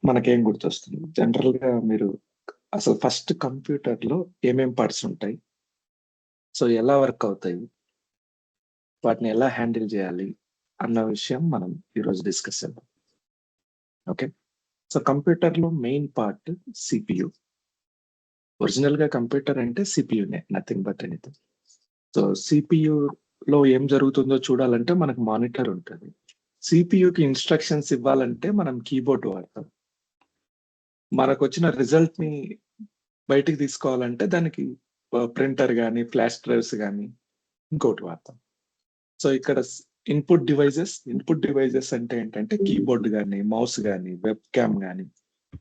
మనకేం గుర్తొస్తుంది? జనరల్‌గా మీరు అసలు ఫస్ట్ కంప్యూటర్‌లో ఏమేం పార్ట్స్ ఉంటాయి? సో, ఎలా వర్క్ అవుతాయి? వాటిని ఎలా హ్యాండిల్ జేయాలి? అన్న విషయం మనం ఈరోజు డిస్కస్ చేద్దాం. ఓకే. సో, కంప్యూటర్‌లో మెయిన్ పార్ట్ సీపీయూ. ఒరిజినల్‌గా కంప్యూటర్ అంటే సీపీయూనే. Nothing but anything. సో, సీపీయూలో ఏం జరుగుతుందో చూడాలంటే మనకు మానిటర్ ఉంటది. సీపీయూకి ఇన్‌స్ట్రక్షన్స్ ఇవ్వాలంటే మనం కీబోర్డ్ వాడతాం. మనకొచ్చిన రిజల్ట్‌ని బయటికి తీసుకోవాలంటే దానికి ప్రింటర్ గాని, ఫ్లాష్ డ్రైవ్స్ గాని ఇంకోటి వాడతాం. సో, ఇక్కడ ఇన్‌పుట్ డివైజెస్ అంటే ఏంటంటే కీబోర్డ్ గాని, మౌస్ గాని, వెబ్ క్యామ్ గాని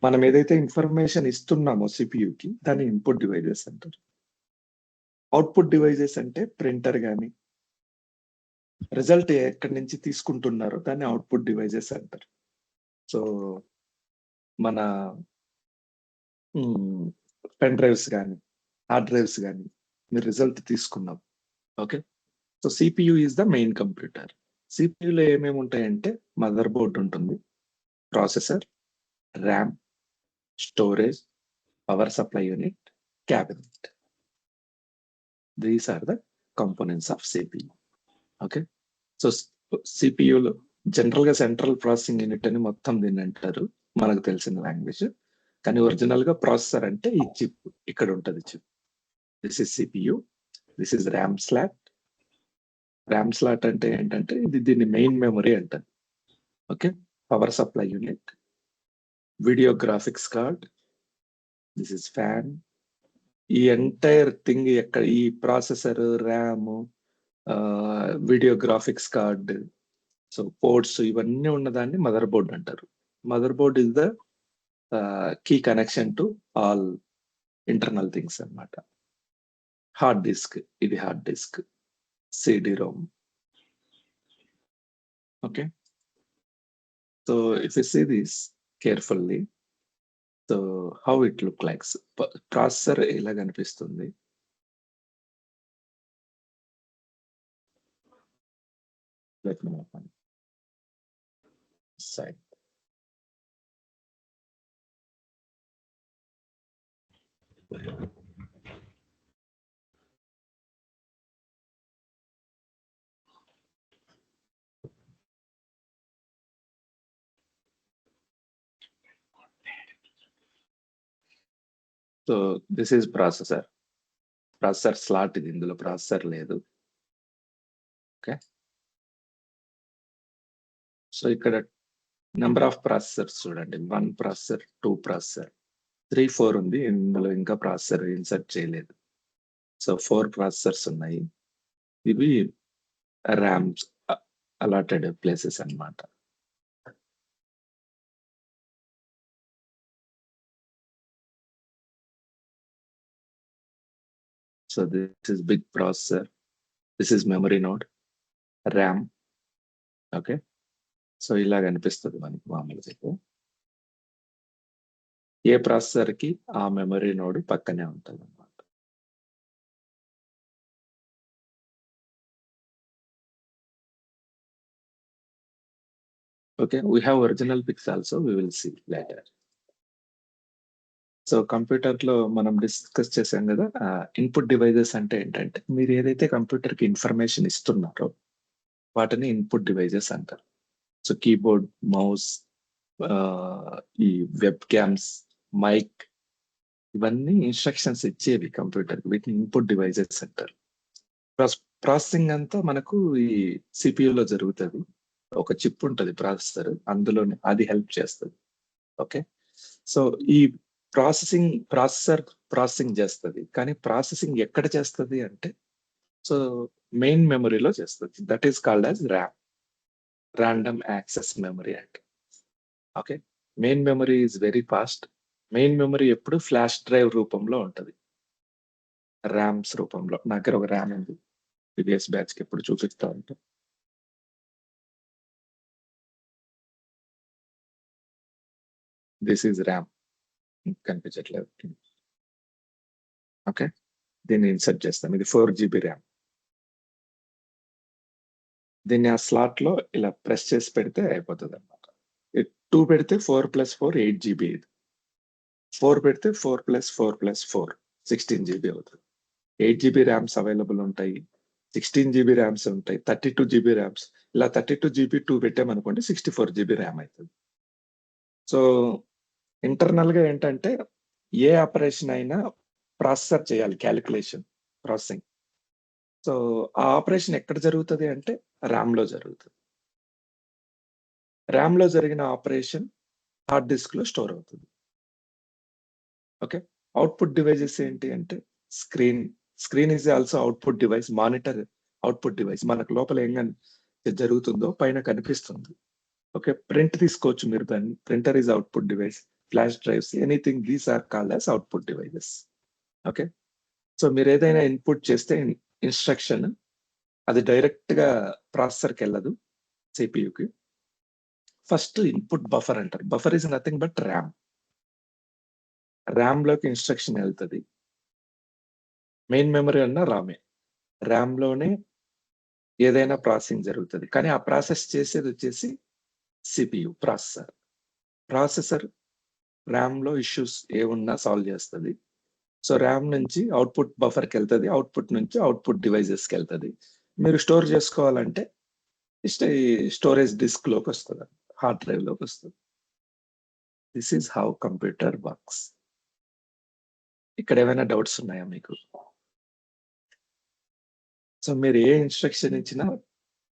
మనం ఏదైతే ఇన్ఫర్మేషన్ ఇస్తున్నామో సీపీయూకి దాన్ని ఇన్‌పుట్ డివైజెస్ అంటారు. అవుట్‌పుట్ డివైజెస్ అంటే ప్రింటర్ గాని, రిజల్ట్ ఎక్కడి నుంచి తీసుకుంటున్నారో దాన్ని అవుట్‌పుట్ డివైజెస్ అంటారు. సో, మన హ్మ్. పెన్ డ్రైవ్స్ గాని, హార్డ్ డ్రైవ్స్ గాని మీరు రిజల్ట్ తీసుకున్నాం. Okay. So, CPU is the main computer. సీపీయూలో ఏమేమి ఉంటాయంటే మదర్ బోర్డ్ ఉంటుంది. Processor, RAM, storage, power supply unit, cabinet. These are the components of CPU. Okay. So, సీపీయూలో జనరల్‌గా సెంట్రల్ ప్రాసెసింగ్ యూనిట్ అని మొత్తం దీన్నంటారు. మనకు తెలిసిన లాంగ్వేజ్. కానీ ఒరిజినల్‌గా ప్రాసెసర్ అంటే ఈ చిప్ ఇక్కడ ఉంటది chip. This is CPU. This is RAM slot. RAM slot అంటే ఏంటంటే దీన్ని మెయిన్ మెమరీ అంటారు. Okay. Power supply unit, video graphics card, this is fan. ఈ ఎంటైర్ థింగ్ ఈ processor, RAM, video graphics card, so ports ఇవన్నీ ఉన్నదాన్ని motherboard అంటారు. Motherboard is the key connection to all internal things అన్నమాట. Hard disk, ఇది hard disk, CD ROM. Okay. So if you see this carefully, so how it look likes. Processor ఇలా కనిపిస్తుంది. Let me open side. So this is processor. Processor slot ఇది, ఇందులో processor లేదు. Okay. So ఇక్కడ number of processors చూడండి. 1 processor, 2 processor, 3, 4 ఉంది. ఇందులో ఇంకా ప్రాసెసర్ ఇన్సర్ట్ చేయలేదు. సో 4 ప్రాసెసర్స్ ఉన్నాయి. ఇవి ర్యామ్స్ అలాటెడ్ ప్లేసెస్ అన్నమాట. So this is big processor. This is memory node, RAM. Okay. So ఇలా కనిపిస్తుంది మనకి మామూలుగా అయితే. ఏ ప్రాసెసర్ కి ఆ మెమరీ నోడ్ పక్కనే ఉంటుంది అన్నమాట. Okay. We have original pics also we will see later. So కంప్యూటర్‌లో మనం డిస్కస్ చేసాం గదా! ఇన్‌పుట్ డివైజెస్ అంటే ఏంటంటే మీరు ఏదైతే కంప్యూటర్‌కి ఇన్ఫర్మేషన్ ఇస్తున్నారో వాటిని ఇన్‌పుట్ డివైజెస్ అంటారు. సో కీబోర్డ్, మౌస్, ఆహ్, ఈ వెబ్ క్యామ్స్, మైక్ ఇవన్నీ ఇన్‌స్ట్రక్షన్స్ ఇచ్చేవి కంప్యూటర్‌కి. వీటిని ఇన్‌పుట్ డివైజెస్ అంటారు. ప్రాసెసింగ్ అంతా మనకు ఈ సీపీయూలో జరుగుతది. ఒక చిప్ ఉంటది ప్రాసెసర్. అందులోనే అది హెల్ప్ చేస్తది. ఓకే. సో ఈ ప్రాసెసర్ ప్రాసెసింగ్ చేస్తది. కానీ ప్రాసెసింగ్ ఎక్కడ చేస్తది అంటే సో మెయిన్ మెమరీలో చేస్తది. That is called as RAM. Random access memory అంటారు. Okay. Main memory is very fast. Main memory ఎప్పుడు ఫ్లాష్ డ్రైవ్ రూపంలో ఉంటది. ర్యామ్స్ రూపంలో. నా దగ్గర ఒక ర్యామ్ ఉంది. ప్రీవియస్ బ్యాచ్‌కి ఎప్పుడు చూపిస్తా ఉంటా. This is RAM. కనిపించట్లేదు. ఓకే. దీన్ని ఇన్సర్ట్ చేస్తాం. ఇది 4 జీబీ ర్యామ్. దీన్ని ఆ స్లాట్‌లో ఇలా ప్రెస్ చేసి పెడితే అయిపోతదన్నమాట. 2 పెడితే 4 + 4 8 జీబీ ఇది. 4 పెడితే 4 + 4 + 4 16 జీబీ అవుతుంది. 8 జీబీ ర్యామ్స్ అవైలబుల్ ఉంటాయి. 16 జీబీ ర్యామ్స్ ఉంటాయి. 32 జీబీ ర్యామ్స్. ఇలా 32 జీబీ 2 పెట్టామనుకోండి 64 జీబీ ర్యామ్ అయితది. సో, ఇంటర్నల్‌గా ఏంటంటే ఏ ఆపరేషన్ అయినా ప్రాసెసర్ చేయాలి క్యాలిక్యులేషన్, ప్రాసెసింగ్. సో, ఆ ఆపరేషన్ ఎక్కడ జరుగుతది అంటే ర్యామ్‌లో జరుగుతది. ర్యామ్‌లో జరిగిన ఆపరేషన్ హార్డ్ డిస్క్‌లో స్టోర్ అవుతుంది. ఓకే. అవుట్‌పుట్ డివైసెస్ ఏంటి అంటే screen. Screen is also output device. Monitor output device. మనకు లోపల జరుగుతుందో పైన కనిపిస్తుంది. ఓకే. ప్రింట్ తీసుకోవచ్చు మీరు దాన్ని. Printer is output device. Flash drives anything these are called as output devices. Okay. So, మీరేదైనా ఇన్‌పుట్ చేస్తే ఇన్‌స్ట్రక్షన్ అది డైరెక్ట్‌గా ప్రాసెసర్‌కెళ్ళదు సీపీయూకి. ఫస్ట్ ఇన్‌పుట్ బఫర్ అంటారు. Buffer is nothing but RAM. ర్యామ్‌లోకి ఇన్‌స్ట్రక్షన్ ఎళ్తది. మెయిన్ మెమరీ అన్నా రామే. ర్యామ్‌లోనే ఏదైనా ప్రాసెసింగ్ జరుగుతది. కానీ ఆ ప్రాసెస్ చేసేదొచ్చేసి సీపీయూ ప్రాసెసర్. ప్రాసెసర్ ర్యామ్‌లో ఇష్యూస్ ఏవున్నా సాల్వ్ చేస్తది. సో, ర్యామ్ నుంచి అవుట్‌పుట్ బఫర్‌కెళ్తది. అవుట్‌పుట్ నుంచి అవుట్‌పుట్ డివైసెస్‌కెళ్తది. మీరు స్టోర్ చేసుకోవాలంటే ఈ స్టోరేజ్ డిస్క్‌లోకొస్తది. హార్డ్ డ్రైవ్‌లోకొస్తది. This is how computer works. ఇక్కడ ఏమైనా డౌట్స్ ఉన్నాయా మీకు? సో, మీరు ఏ ఇన్‌స్ట్రక్షన్ ఇచ్చినా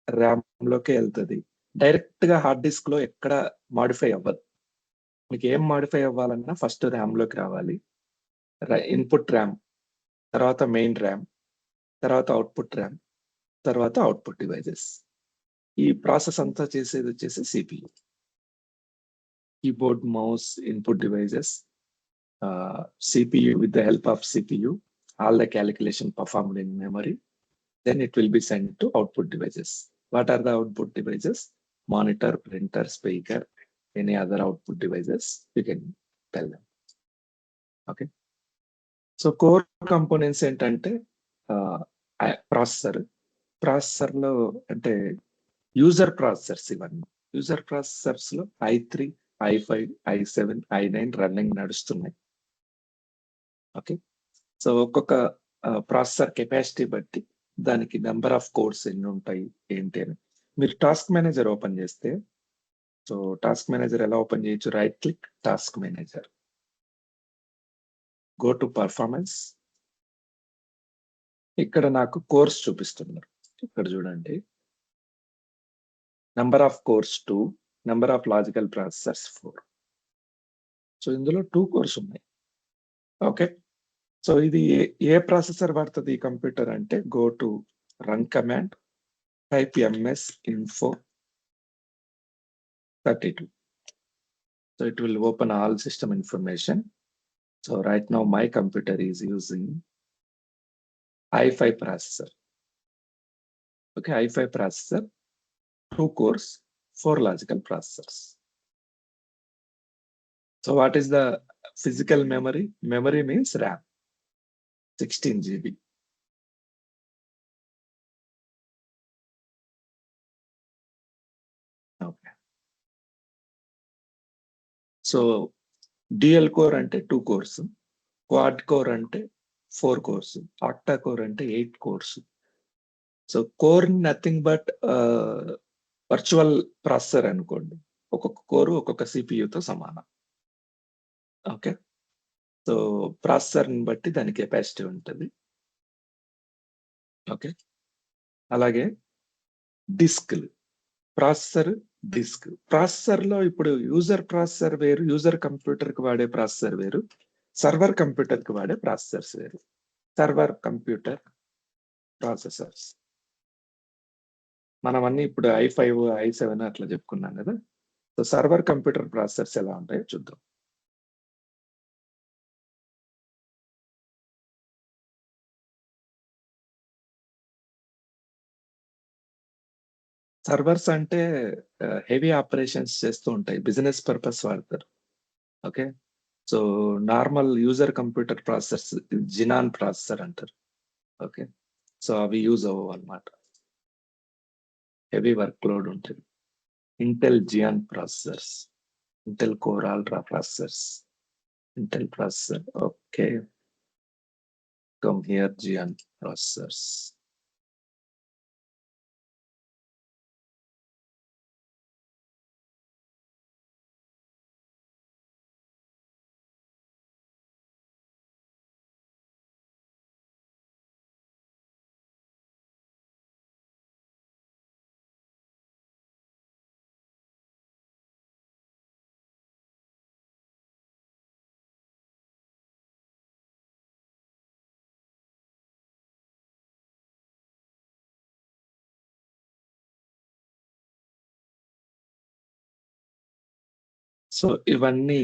ర్యామ్‌లోకే ఎళ్తది. డైరెక్ట్‌గా హార్డ్ డిస్క్‌లో ఎక్కడ మోడిఫై అవ్వదు. మీకేం మోడిఫై అవ్వాలన్నా ఫస్ట్ ర్యామ్‌లోకి రావాలి. ఇన్‌పుట్ ర్యామ్, తర్వాత మెయిన్ ర్యామ్, తర్వాత అవుట్‌పుట్ ర్యామ్, తర్వాత అవుట్‌పుట్ డివైసెస్. ఈ ప్రాసెస్ అంతా చేసేదొచ్చేసి CPU. Keyboard, mouse, input devices, CPU with the help of CPU, all the calculation performed in memory, then it will be sent to output devices. What are the output devices? Monitor, printer, speaker, any other output devices, you can tell them. Okay. So, core components ఏంటంటే processor. ప్రాసెసర్‌లో అంటే user processors ఇవన్నీ. User ప్రాసెసర్స్‌లో i3, i5, i7, i9 running నడుస్తున్నాయి. Okay. So, ఒక్కొక్క processor capacity బట్టి దానికి number of cores ఎన్నుంటాయి, ఏంటి అని. మీరు టాస్క్ మేనేజర్ ఓపెన్ చేస్తే, సో, టాస్క్ మేనేజర్ ఎలా ఓపెన్ చేయొచ్చు? Right click task manager. Go to performance. ఇక్కడ నాకు కోర్స్ చూపిస్తున్నారు. ఇక్కడ చూడండి. Number of cores 2, number of logical processors 4. So, ఇందులో 2 కోర్స్ ఉన్నాయి. ఓకే. సో, ఇది ఏ ప్రాసెసర్ వాడుతది ఈ కంప్యూటర్ అంటే go to run command, type ms info 32. So, it will open all system information. So, right now my computer is using i5 processor. Okay, i5 processor, 2 cores, 4 logical processors. So, what is the physical memory? Memory means RAM, 16 GB. Okay. So, dual core అంటే 2 cores, quad core అంటే 4 cores, octa core అంటే 8 cores. So, core nothing but virtual processor అనుకోండి. ఒక్కొక్క core ఒక్కొక్క సీపీయూతో సమానం. Okay. So, ప్రాసెసర్‌ని బట్టి దాని capacity ఉంటది. ఓకే. అలాగే డిస్క్‌లు. Processor, disk. ప్రాసెసర్‌లో ఇప్పుడు యూజర్ ప్రాసెసర్ వేరు, యూజర్ కంప్యూటర్‌కి వాడే ప్రాసెసర్ వేరు, సర్వర్ కంప్యూటర్‌కి వాడే ప్రాసెసర్స్ వేరు. Server computer processors. మనమన్నీ ఇప్పుడు i5, i7 అట్లా చెప్పుకున్నాం గదా! సో, సర్వర్ కంప్యూటర్ ప్రాసెసర్స్ ఎలా ఉంటాయో చూద్దాం. సర్వర్స్ అంటే హెవీ ఆపరేషన్స్ చేస్తూ ఉంటాయి. బిజినెస్ పర్పస్ వాడతారు. Okay. So, normal user computer processors Xeon processor అంటారు. ఓకే. సో, అవి యూజ్ అవ్వవన్నమాట. హెవీ వర్క్ లోడ్ ఉంటది. Intel Xeon processors. Intel Core Ultra processors. Intel processor. Okay. Come here, Gian processors. So ఇవన్నీ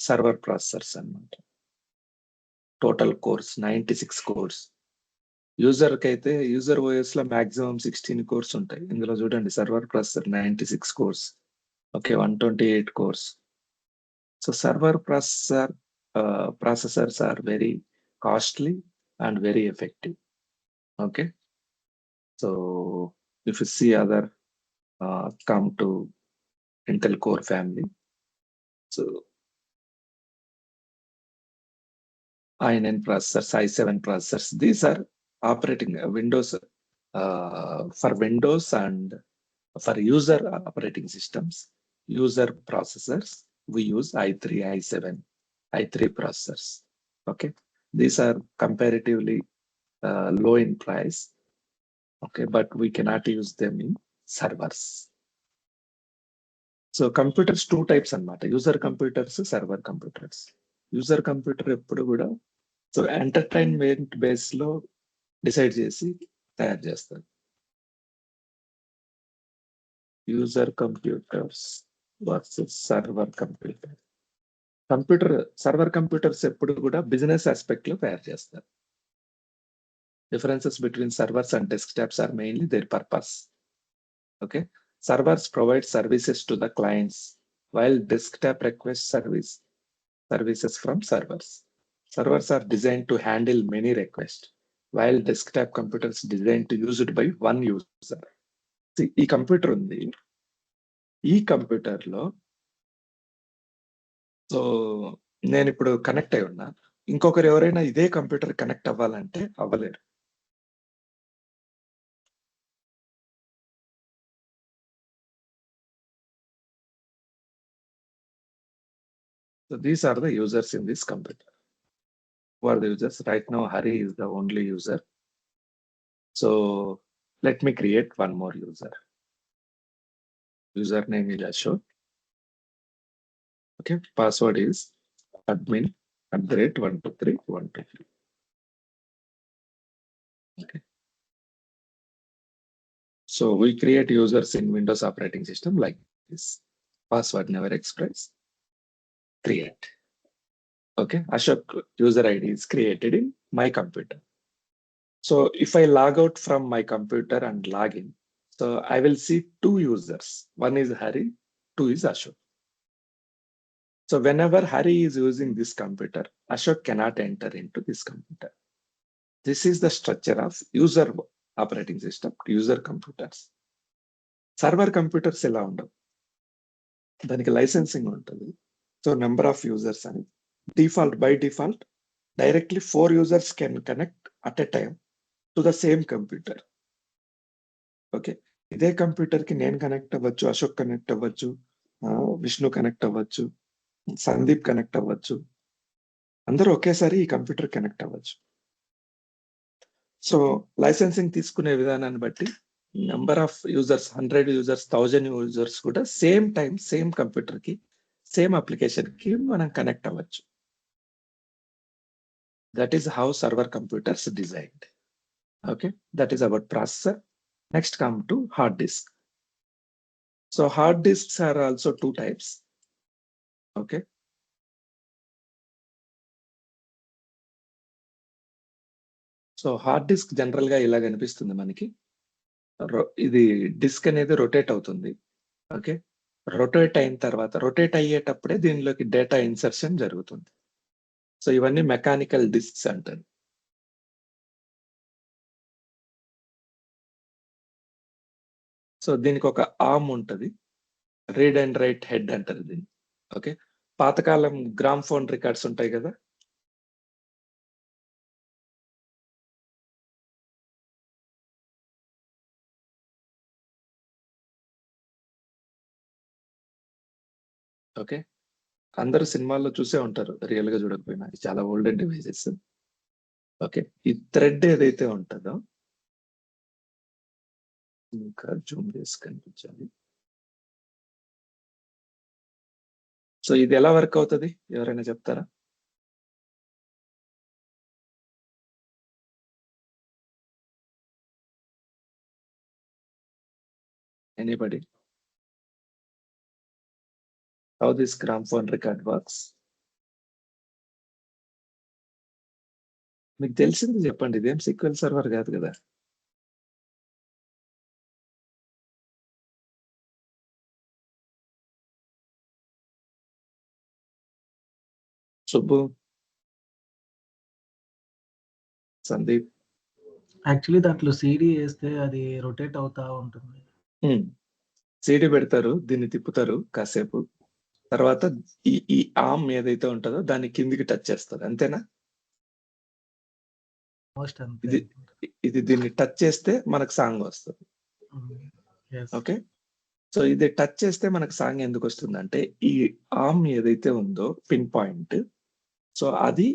server processors అన్నమాట. Total course 96 course. User OS లో maximum 16 course ఉంటాయి. ఇందులో చూడండి server processor 96 course. Okay, 128 course. So server processors are very costly and very effective. Okay, so if you see other come to Intel Core family, so i9 processors, i7 processors, these are operating Windows for Windows and for user operating systems, user processors, we use i3, i7, i3 processors. Okay, these are comparatively low in price. Okay, but we cannot use them in servers. So computers two types అన్నమాట, user computers, server computers. User computer ఎప్పుడు కూడా so entertainment base లో decide చేసి తయారు చేస్తారు. User computers versus server computer. Server computers ఎప్పుడు కూడా business aspect లో తయారు చేస్తారు. Differences between servers and desktops are mainly their purpose. Okay, servers provide services to the clients, while desktop requests services from servers. Servers are designed to handle many requests, while desktop computers designed to use it by one user. See, ఈ computer ఉంది, ఈ computer లో so నేను ఇప్పుడు connect అయి ఉన్నా, ఇంకొకరు ఎవరైనా ఇదే కంప్యూటర్ కనెక్ట్ అవ్వాలంటే అవ్వలేరు. So these are the users in this computer. Who are the users? Right now, Hari is the only user. So let me create one more user. Username is Ashok. Okay, password is admin@123.123. Okay. So we create users in Windows operating system like this. Password never express. Create. Okay, Ashok user ID is created in my computer. So if I log out from my computer and log in, so I will see two users. One is Hari, two is Ashok. So whenever Hari is using this computer, Ashok cannot enter into this computer. This is the structure of user operating system, user computers. Server computers ఎలా ఉండవు, దానికి licensing ఉంటుంది. So number of users అని by default directly 4 users can connect at a time to the same computer. Okay, ఇదే computer కి నేను connect అవ్వచ్చు, Ashok connect అవ్వచ్చు, విష్ణు కనెక్ట్ అవ్వచ్చు, సందీప్ కనెక్ట్ అవ్వచ్చు, అందరూ ఒకేసారి ఈ కంప్యూటర్ కనెక్ట్ అవ్వచ్చు. సో లైసెన్సింగ్ తీసుకునే విధానాన్ని బట్టి number of users 100 users 1000 users కూడా సేమ్ టైం సేమ్ కంప్యూటర్ కి సేమ్ అప్లికేషన్ కి మనం కనెక్ట్ అవ్వచ్చు. That is how server computers designed. Okay, that is about processor. Next come to hard disk. So hard disks are also two types. Okay, so hard disk general గా ఇలా కనిపిస్తుంది మనకి. ఇది disc అనేది rotate అవుతుంది. Okay, rotate అయిన తర్వాత rotate అయ్యేటప్పుడే దీనిలోకి డేటా ఇన్సర్షన్ జరుగుతుంది. సో ఇవన్నీ మెకానికల్ డిస్క్స్ అంటారు. సో దీనికి ఒక ఆర్మ్ ఉంటుంది. రీడ్ అండ్ రైట్ హెడ్ అంటారు దీన్ని. ఓకే. పాతకాలం గ్రామ్‌ఫోన్ రికార్డ్స్ ఉంటాయి గదా! ఓకే. అందరూ సినిమాల్లో చూసే ఉంటారు. రియల్‌గా చూడకపోయినా. ఇది చాలా ఓల్డెన్ డివైసెస్. ఓకే. ఈ థ్రెడ్ ఏదైతే ఉంటదో ఇంకా జూమ్ చేసి కనిపించాలి. సో, ఇది ఎలా వర్క్ అవుతది? ఎవరైనా చెప్తారా? Anybody? How this gramophone record works? మీకు తెలిసింది చెప్పండి. ఇదేం సీక్వెల్ సర్వర్ గాదు గదా! సుబ్బు, సందీప్. యాక్చువల్లీ దాంట్లో సీడీ ఏస్తే అది రొటేట్ అవుతా ఉంటుంది. హ్మ్. సీడీ పెడతారు. దీన్ని తిప్పుతారు కాసేపు. తర్వాత ఈ ఆర్మ్ ఏదైతే ఉంటదో దాన్ని కిందికి టచ్ చేస్తది. అంతేనా? మోస్ట్ అంతే ఇది అనుకుంటా. ఇది దీన్ని టచ్ చేస్తే మనకు సాంగ్ వస్తది. యెస్. ఓకే. సో, ఇది టచ్ చేస్తే మనకు సాంగ్ ఎందుకొస్తుందంటే, ఈ ఆర్మ్ ఏదైతే ఉందో పిన్ పాయింట్, సో, అది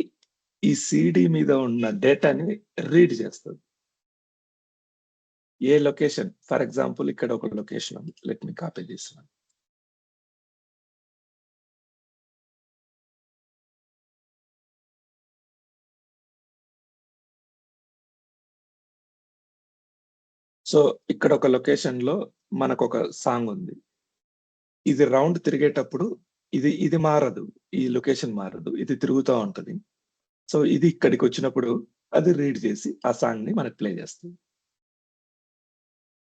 ఈ సీడీ మీద ఉన్న డేటాని రీడ్ చేస్తది. ఏ లొకేషన్ ఫర్ ఎగ్జాంపుల్ ఇక్కడ ఒక లొకేషన్ ఉంది. Let me copy this one. So, ఇక్కడ ఒక లొకేషన్‌లో మనకొక సాంగ్ ఉంది. ఇది రౌండ్ తిరిగేటప్పుడు ఇది మారదు. ఈ లొకేషన్ మారదు. ఇది తిరుగుతా ఉంటది. సో, ఇది ఇక్కడికొచ్చినప్పుడు అది రీడ్ చేసి ఆ సాంగ్‌ని మనకు ప్లే చేస్తది.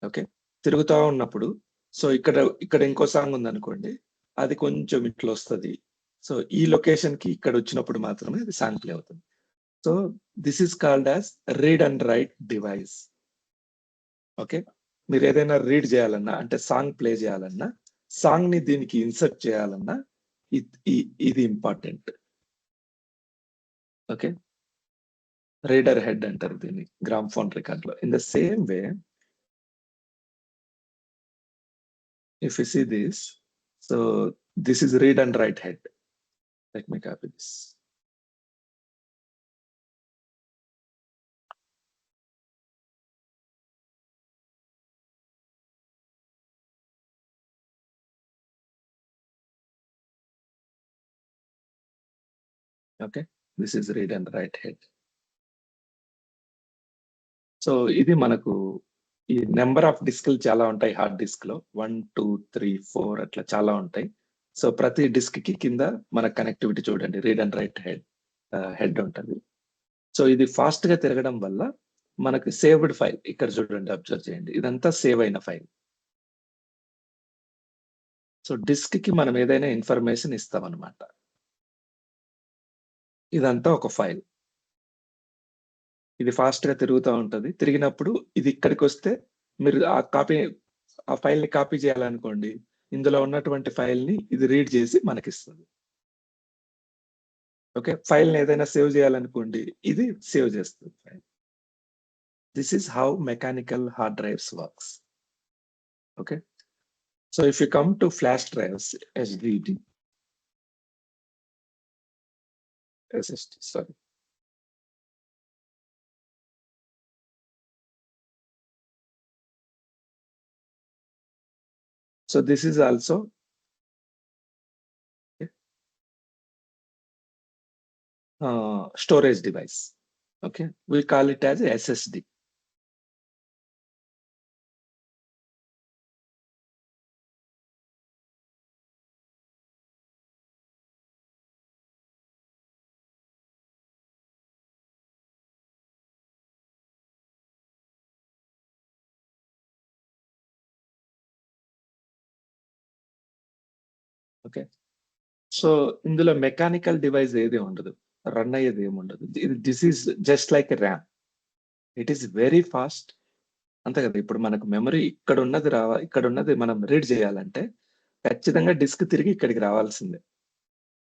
ఓకే. తిరుగుతా ఉన్నప్పుడు సో, ఇక్కడ ఇంకో సాంగ్ ఉందనుకోండి. అది కొంచెం ఇట్లొస్తది. సో, ఈ లొకేషన్‌కి ఇక్కడొచ్చినప్పుడు మాత్రమే అది సాంగ్ ప్లే అవుతుంది. So, this is called as read and write device. Okay. మీరేదైనా రీడ్ జేయాలన్నా అంటే సాంగ్ ప్లే జేయాలన్నా, సాంగ్‌ని దీనికి ఇన్సర్ట్ చేయాలన్నా ఇద్ ఇ ఇది ఇంపార్టెంట్. ఓకే. రీడర్ హెడ్ అంటారు దీన్ని గ్రామ్‌ఫోన్ రికార్డ్‌లో. In the same way if you see this, so this is read and write head. Let me copy this. Okay, this is read and write head. So ఇది మనకు ఈ number of డిస్క్‌లు చాలా ఉంటాయి hard డిస్క్‌లో. 1, 2, 3, 4 అట్లా చాలా ఉంటాయి. సో ప్రతి డిస్క్‌కి కింద మన కనెక్టివిటీ చూడండి రీడ్ అండ్ రైట్ హెడ్ ఉంటది. సో ఇది ఫాస్ట్‌గా తిరగడం వల్ల మనకు సేవ్డ్ ఫైల్ ఇక్కడ చూడండి అబ్జర్వ్ చేయండి. ఇదంతా సేవ్ అయిన ఫైల్. సో డిస్క్‌కి మనం ఏదైనా ఇన్ఫర్మేషన్ ఇస్తామన్నమాట. ఇదంతా ఒక ఫైల్. ఇది ఫాస్ట్‌గా తిరుగుతా ఉంటది. తిరిగినప్పుడు ఇది ఇక్కడికొస్తే మీరు ఆ ఫైల్‌ని కాపీ చేయాలనుకోండి. ఇందులో ఉన్నటువంటి ఫైల్‌ని ఇది రీడ్ చేసి మనకిస్తది. ఓకే. ఫైల్‌ని ఏదైనా సేవ్ చేయాలనుకోండి. ఇది సేవ్ చేస్తది file. This is how mechanical hard drives works. Okay. So if you come to flash drives SDD SSD sorry. So this is also storage device. Okay, we call it as SSD. Okay. So ఇందులో mechanical device ఏది ఉండదు. Run అయ్యేది ఏముండదు. This is just like a RAM. It is very fast. అంతే కదా! ఇప్పుడు మనకు memory ఇక్కడున్నది మనం రీడ్ చేయాలంటే ఖచ్చితంగా డిస్క్ తిరిగి ఇక్కడికి రావాల్సిందే.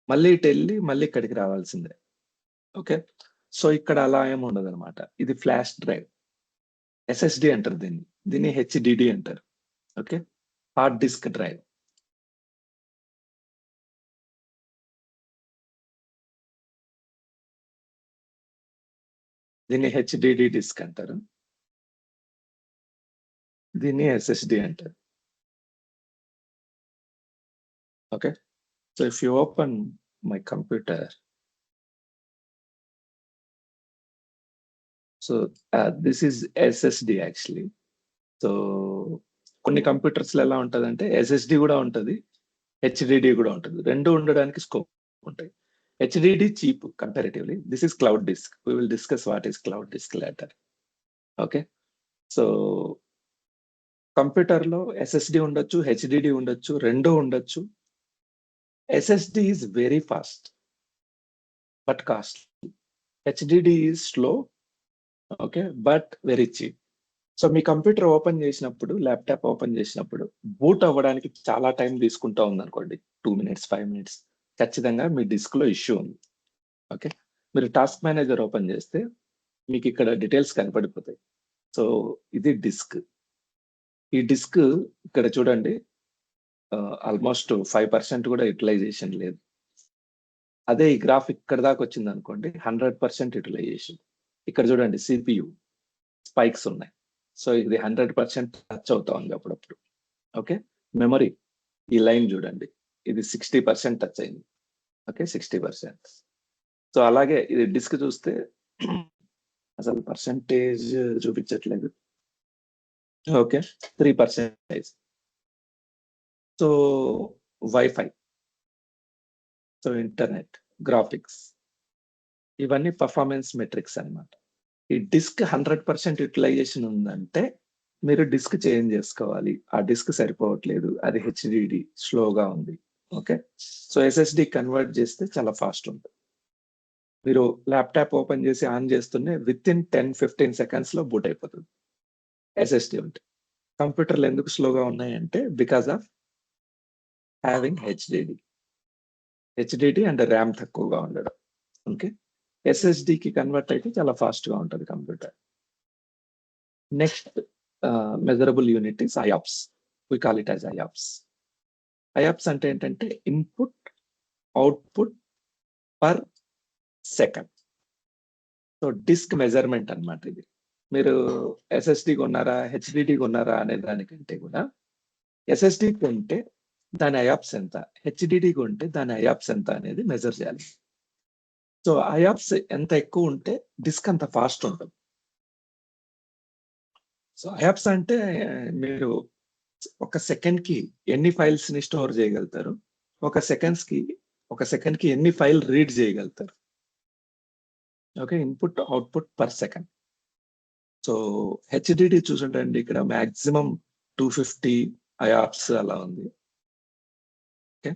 మళ్ళీ ఇటెళ్ళి మళ్ళీ ఇక్కడికి రావాల్సిందే. ఓకే. సో, ఇక్కడ అలా ఏమి ఉండదనమాట. ఇది ఫ్లాష్ డ్రైవ్. ఎస్ఎస్‌డి అంటారు దీన్ని. దీన్ని హెచ్‌డిడి అంటారు. ఓకే. Hard disk drive. దీన్ని హెచ్‌డిడి డిస్క్ అంటారు. దీన్ని ఎస్ఎస్‌డి అంటారు. Okay. So, if you open my computer. So, this is SSD actually. So, కొన్ని కంప్యూటర్స్‌లో ఎలా ఉంటదంటే ఎస్ఎస్‌డి గూడా ఉంటది. హెచ్‌డిడి గూడా ఉంటది. 2 ఉండడానికి స్కోప్ ఉంటాయి. HDD cheap comparatively. This is cloud disk. We will discuss what is cloud disk later. Okay. So, కంప్యూటర్‌లో ఎస్ఎస్‌డి ఉండొచ్చు, హెచ్‌డిడి ఉండొచ్చు, 2 ఉండొచ్చు. SSD is very fast but costly. HDD is slow. Okay. But very cheap. So, మీ computer open చేసినప్పుడు, laptop open చేసినప్పుడు boot అవ్వడానికి చాలా time తీసుకుంటా ఉందనుకోండి. 2 మినిట్స్, 5 మినిట్స్. ఖచ్చితంగా మీ డిస్క్‌లో ఇష్యూ ఉంది. ఓకే. మీరు టాస్క్ మేనేజర్ ఓపెన్ చేస్తే మీకిక్కడ డీటెయిల్స్ కనపడిపోతాయి. సో, ఇది డిస్క్. ఈ డిస్క్ ఇక్కడ చూడండి ఆల్‌మోస్ట్ 5% కూడా యుటిలైజేషన్ లేదు. అదే ఈ గ్రాఫ్ ఇక్కడి దాకా వచ్చిందనుకోండి 100% యుటిలైజేషన్. ఇక్కడ చూడండి సీపీయూ స్పైక్స్ ఉన్నాయి. సో, ఇది 100% టచ్ అవుతా ఉంది అప్పుడప్పుడు. ఓకే. మెమరీ ఈ లైన్ చూడండి. ఇది 60% టచ్ అయింది. ఓకే. 60%. సో, అలాగే ఇది డిస్క్ చూస్తే అసలు పర్సెంటేజ్ చూపించట్లేదు. Okay. 3%. So, wifi, so internet, graphics ఇవన్నీ పెర్ఫార్మన్స్ మెట్రిక్స్ అన్నమాట. ఈ డిస్క్ 100% యుటిలైజేషన్ ఉందంటే మీరు డిస్క్ చేంజ్ చేసుకోవాలి. ఆ డిస్క్ సరిపోవట్లేదు. అది హెచ్‌డిడి స్లోగా ఉంది. ఓకే. సో, ఎస్ఎస్‌డి కన్వర్ట్ చేస్తే చాలా ఫాస్ట్ ఉంటుంది. మీరు ల్యాప్‌టాప్ ఓపెన్ చేసి ఆన్ చేస్తూనే వితిన్ 10, 15 సెకండ్స్‌లో బూట్ అయిపోతుంది. ఎస్ఎస్‌డి ఉంటే. కంప్యూటర్‌లు ఎందుకు స్లోగా ఉన్నాయంటే because of having HDD. HDD and RAM తక్కువగా ఉండడం. ఓకే. ఎస్ఎస్‌డికి కన్వర్ట్ అయితే చాలా ఫాస్ట్‌గా ఉంటది computer. Next measurable unit is IOPS. We call it as IOPS. IOPS అంటే ఏంటంటే input, output per second. So, disk measurement అన్నమాట ఇది. మీరు ఎస్ఎస్‌డి కొన్నారా? హెచ్‌డిడి కొన్నారా? అనే దానికంటే కూడా ఎస్ఎస్‌డి కొంటే దాని ఐఆప్స్ ఎంత? హెచ్‌డిడి కొంటే దాని ఐఆప్స్ ఎంత అనేది మెజర్ చేయాలి. సో, ఐఆప్స్ ఎంత ఎక్కువ ఉంటే డిస్క్ అంత ఫాస్ట్ ఉంటుంది. సో, ఐఆప్స్ అంటే మీరు ఒక సెకండ్‌కి ఎన్ని ఫైల్స్‌ని స్టోర్ చేయగలుగుతారు? ఒక సెకండ్‌కి ఎన్ని ఫైల్ రీడ్ చేయగలుగుతారు? Okay. Input, output per second. So, HDD చూసుంటండి ఇక్కడ మాక్సిమం 250 ఐఆప్స్ అలా ఉంది. ఓకే.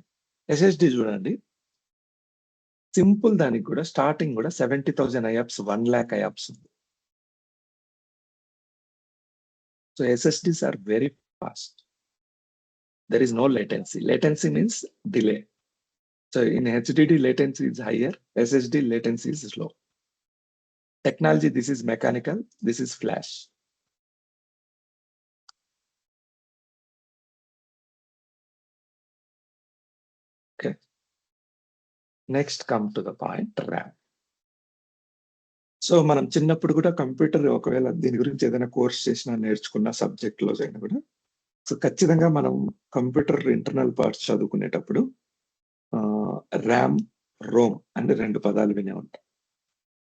ఎస్ఎస్‌డి చూడండి. సింపుల్ దానికి కూడా స్టార్టింగ్ కూడా 70,000 ఐఆప్స్, 1,00,000 ఐఆప్స్ ఉంది. So, SSDs are very fast. There is no latency. Latency means delay. So, in HDD latency is higher, SSD latency is low. Technology, this is mechanical, this is flash. Okay. Next, come to the point, RAM. So, మనం చిన్నప్పుడు కూడా computer ఒకవేళ దీని గురించి ఏదైనా course చేసినా, నేర్చుకున్న సబ్జెక్ట్‌లో అయినా కూడా సో, ఖచ్చితంగా మనం కంప్యూటర్ ఇంటర్నల్ పార్ట్స్ చదువుకునేటప్పుడు ర్యామ్, రోమ్ అని 2 పదాలు వినే ఉంటాం.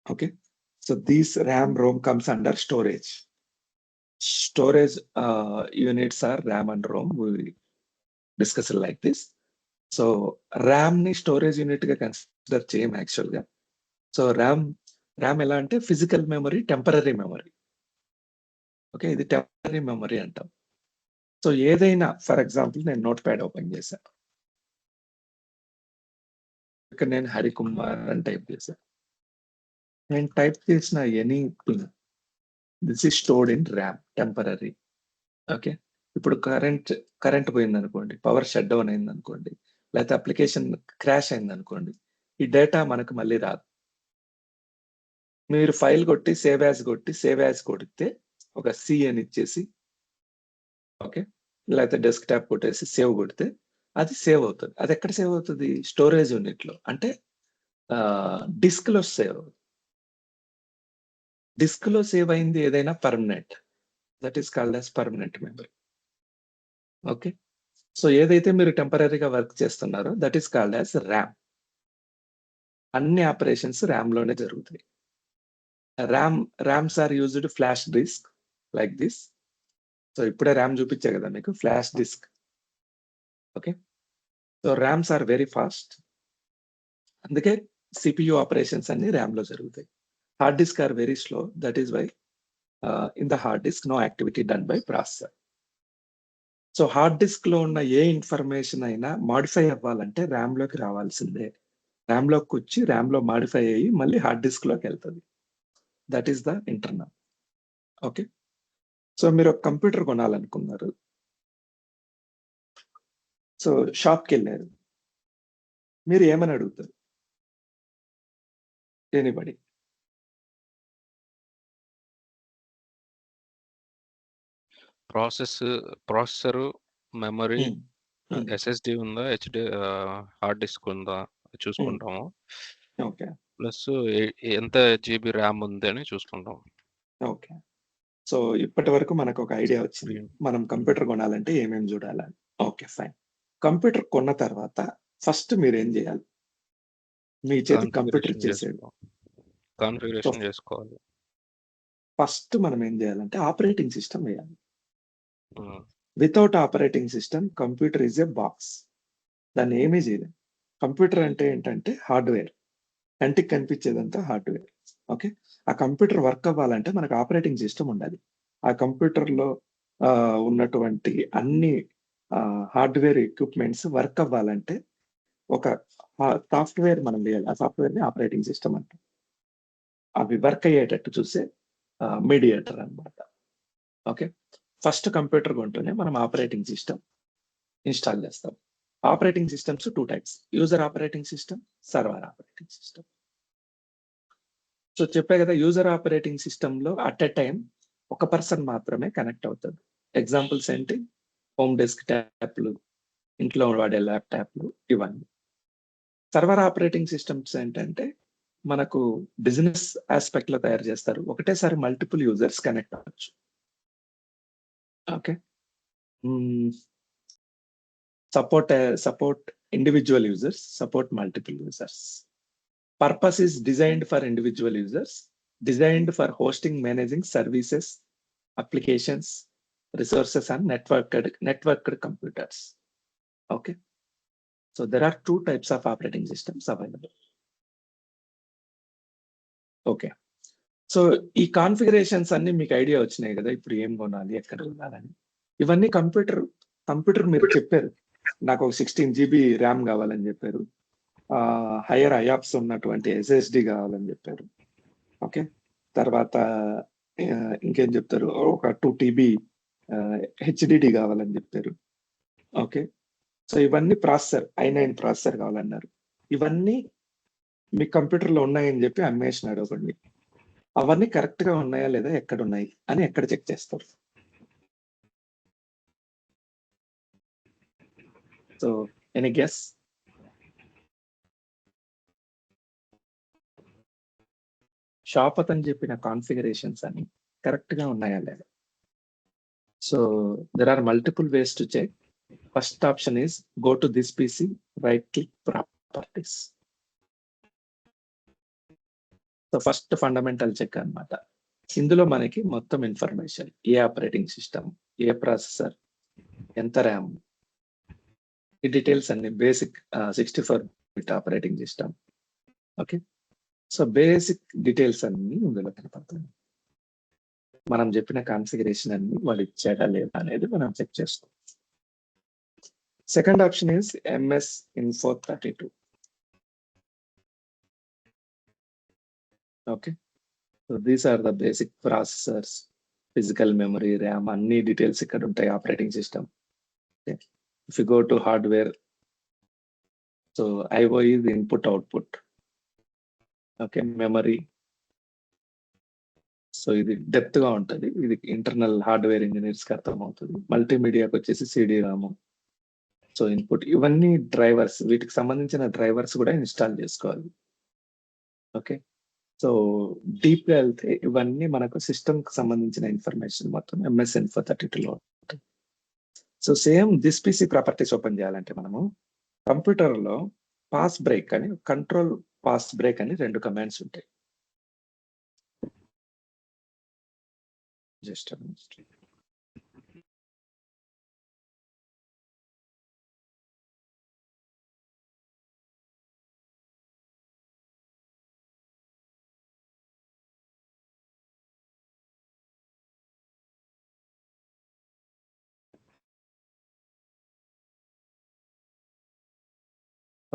Okay. So, these RAM, Rome comes under storage. Storage units are RAM and ROM. We discuss it like this. So, ర్యామ్‌ని స్టోరేజ్ యూనిట్‌గా కన్సిడర్ చేయం యాక్చువల్‌గా. సో, ర్యామ్ ఎలా అంటే physical memory, temporary memory. Okay. ఇది టెంపరరీ మెమరీ అంటాం. So, ఏదైనా for example నేను నోట్‌ప్యాడ్ ఓపెన్ చేశా. ఇక్కడ నేను హరికుమార్ అని టైప్ చేశా. నేను టైప్ చేసిన anything this is stored in RAM temporary. Okay. ఇప్పుడు కరెంట్ పోయిందనుకోండి, పవర్ షట్ డౌన్ అయిందనుకోండి, లేకపోతే అప్లికేషన్ క్రాష్ అయిందనుకోండి, ఈ డేటా మనకు మళ్ళీ రాదు. మీరు ఫైల్ కొట్టి సేవ్ యాజ్ కొడితే ఒక సి అని ఇచ్చేసి ఓకే, లేకపోతే డెస్క్‌టాప్ కొట్టేసి సేవ్ కొడితే అది సేవ్ అవుతది. అది ఎక్కడ సేవ్ అవుతది? స్టోరేజ్ యూనిట్‌లో. అంటే డిస్క్‌లో సేవ్ అవుతది. డిస్క్‌లో సేవ్ అయింది ఏదైనా permanent. That is called as permanent memory. Okay. So ఏదైతే మీరు టెంపరరీగా వర్క్ చేస్తున్నారో that is called as RAM. అన్ని ఆపరేషన్స్ ర్యామ్‌లోనే జరుగుతాయి. RAMs are used flash disk like this. So ఇప్పుడే ర్యామ్ చూపించా కదా మీకు flash disk. Okay. So RAMs are very fast. అందుకే సిపియు ఆపరేషన్స్ అన్ని ర్యామ్‌లో జరుగుతాయి. Hard disk are very slow. That is why in the hard disk no activity done by processor. So hard డిస్క్‌లో ఉన్న ఏ ఇన్ఫర్మేషన్ అయినా మోడిఫై అవ్వాలంటే ర్యామ్‌లోకి రావాల్సిందే. ర్యామ్‌లోకొచ్చి ర్యామ్‌లో modify అయ్యి మళ్ళీ హార్డ్ డిస్క్‌లోకెళ్తది. That is the internal. Okay. So మీరు ఒక కంప్యూటర్ కొనాలనుకున్నారు. సో షాప్‌కెళ్లారు. మీరు ఏమని అడుగుతారు? ఎనీబడీ. ప్రాసెసరు, మెమరీ, హ్మ్. హ్మ్. ఎస్ఎస్‌డి ఉందా? హార్డ్ డిస్క్ ఉందా? హ్మ్. చూసుకుంటాము. ఓకే. ప్లస్ ఎంత జీబీ ర్యామ్ ఉంది అని చూసుకుంటాం. ఓకే. సో ఇప్పటి వరకు మనకొక ఐడియా వచ్చింది. మనం కంప్యూటర్ కొనాలంటే ఏమేమి చూడాలని. ఓకే. ఫైన్. కంప్యూటర్ కొన్న తర్వాత ఫస్ట్ మీరేం చేయాలి? మీ చేతికి కంప్యూటర్ కాన్ఫిగరేషన్ ఇచ్చేసాడు. సో కాన్ఫిగరేషన్ చేసుకోవాలి. ఫస్ట్ మనం ఏం చేయాలంటే ఆపరేటింగ్ సిస్టమ్ వేయాలి. హ్మ్. Without operating system computer is a box. దాన్ని ఏమీ చేయలేం. కంప్యూటర్ అంటే ఏంటంటే హార్డ్‌వేర్. కంటికి కనిపించేదంతా హార్డ్‌వేర్. ఓకే. ఆ కంప్యూటర్ వర్క్ అవ్వాలంటే మనకు ఆపరేటింగ్ సిస్టమ్ ఉండాలి. ఆ కంప్యూటర్‌లో ఉన్నటువంటి అన్ని హార్డ్‌వేర్ ఎక్విప్‌మెంట్స్ వర్క్ అవ్వాలంటే ఒక సాఫ్ట్‌వేర్ మనం వేయాలి. ఆ సాఫ్ట్‌వేర్‌ని ఆపరేటింగ్ సిస్టమ్ అంటాం. అవి వర్క్ అయ్యేటట్టు చూసే మీడియేటర్ అన్నమాట. ఓకే. ఫస్ట్ కంప్యూటర్ కొంటూనే మనం ఆపరేటింగ్ సిస్టమ్ ఇన్‌స్టాల్ చేస్తాం. Operating systems 2 types. User operating system, server operating system. So చెప్పా కదా యూజర్ ఆపరేటింగ్ సిస్టమ్‌లో అట్ ఎ టైమ్ ఒక పర్సన్ మాత్రమే కనెక్ట్ అవుతాడు. ఎగ్జాంపుల్స్ ఏంటి? హోమ్ డెస్క్‌టాప్‌లు, ఇంట్లో వాడే ల్యాప్‌టాప్‌లు ఇవన్నీ. సర్వర్ ఆపరేటింగ్ సిస్టమ్స్ ఏంటంటే మనకు బిజినెస్ యాస్పెక్ట్‌లో తయారు చేస్తారు. ఒకటేసారి మల్టిపుల్ యూజర్స్ కనెక్ట్ అవ్వచ్చు. ఓకే. హ్మ్. Support individual users, support multiple users. Purpose is designed for individual users, designed for hosting, managing services, applications, resources, and networked computers. Okay. So there are 2 types of operating systems available. Okay. So ఈ configurations అన్ని మీకు idea వచ్చినాయి కదా! ఇప్పుడు ఏం కొనాలి? ఎక్కడ కొనాలని? ఇవన్నీ కంప్యూటర్ మీరు చెప్పారు. నాకు ఒక 16 జీబీ ర్యామ్ కావాలని చెప్పారు. హైయర్ ఐఆప్స్ ఉన్నటువంటి ఎస్ఎస్‌డి కావాలని చెప్పారు. ఓకే. తర్వాత ఇంకేం చెప్తారు? ఒక 2 టీబీ హెచ్‌డిడి కావాలని చెప్పారు. ఓకే. సో ఇవన్నీ ప్రాసెసర్ i9 ప్రాసెసర్ కావాలన్నారు. ఇవన్నీ మీ కంప్యూటర్‌లో ఉన్నాయని చెప్పి అమ్మేసినాడు ఒకడిని. అవన్నీ కరెక్ట్‌గా ఉన్నాయా లేదా? ఎక్కడున్నాయి? అని ఎక్కడ చెక్ చేస్తారు? So any guess? షాప్ అతను చెప్పిన కాన్ఫిగరేషన్స్ అన్ని కరెక్ట్‌గా ఉన్నాయా లేదా? So there are multiple ways to check. First option is go to this PC, right click properties. So first fundamental check అన్నమాట. ఇందులో మనకి మొత్తం ఇన్ఫర్మేషన్ ఏ ఆపరేటింగ్ సిస్టమ్, ఏ ప్రాసెసర్, ఎంత ర్యామ్, ఈ డీటెయిల్స్ అన్ని basic 64 bit operating system. Okay. So basic details అన్ని ఇందులో కనపడుతుంది. మనం చెప్పిన కాన్ఫిగరేషన్ అన్ని వాడు ఇచ్చాడా లేదా అనేది మనం చెక్ చేసుకోవాలి. Second option is MS Info 32. Okay. So these are the basic processors, physical memory, RAM అన్ని డీటెయిల్స్ ఇక్కడ ఉంటాయి. Operating system. If you go to hardware, so IO is input output. Okay, memory. So ఇది depth గా ఉంటుంది. ఇది internal hardware engineers కి అర్థం అవుతుంది. మల్టీమీడియాకి వచ్చేసి CD రాము. సో ఇన్పుట్, ఇవన్నీ డ్రైవర్స్, వీటికి సంబంధించిన డ్రైవర్స్ కూడా ఇన్స్టాల్ చేసుకోవాలి. ఓకే, సో డీప్ గా వెళ్తే ఇవన్నీ మనకు సిస్టమ్ కి సంబంధించిన ఇన్ఫర్మేషన్ మొత్తం MS Info32 లో ఉంటుంది. So same this PC properties open చేయాలంటే మనము కంప్యూటర్ లో పాస్ బ్రేక్ అని, కంట్రోల్ పాస్ బ్రేక్ అని 2 కమాండ్స్ ఉంటాయి. Just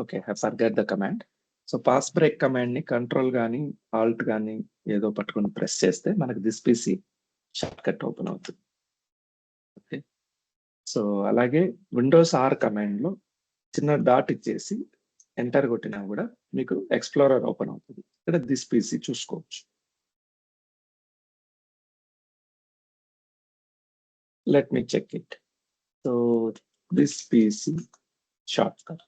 okay, I forget the command. So pass break command ని కంట్రోల్ గానీ ఆల్ట్ గానీ ఏదో పట్టుకొని ప్రెస్ చేస్తే మనకు this PC short cut open అవుతుంది. ఓకే, సో అలాగే విండోస్ R కమాండ్ లో చిన్న డాట్ ఇచ్చేసి ఎంటర్ కొట్టినా కూడా మీకు ఎక్స్ప్లోరర్ ఓపెన్ అవుతుంది. ఇక్కడ దిస్ PC చూసుకోవచ్చు. Let me check it. So this PC shortcut.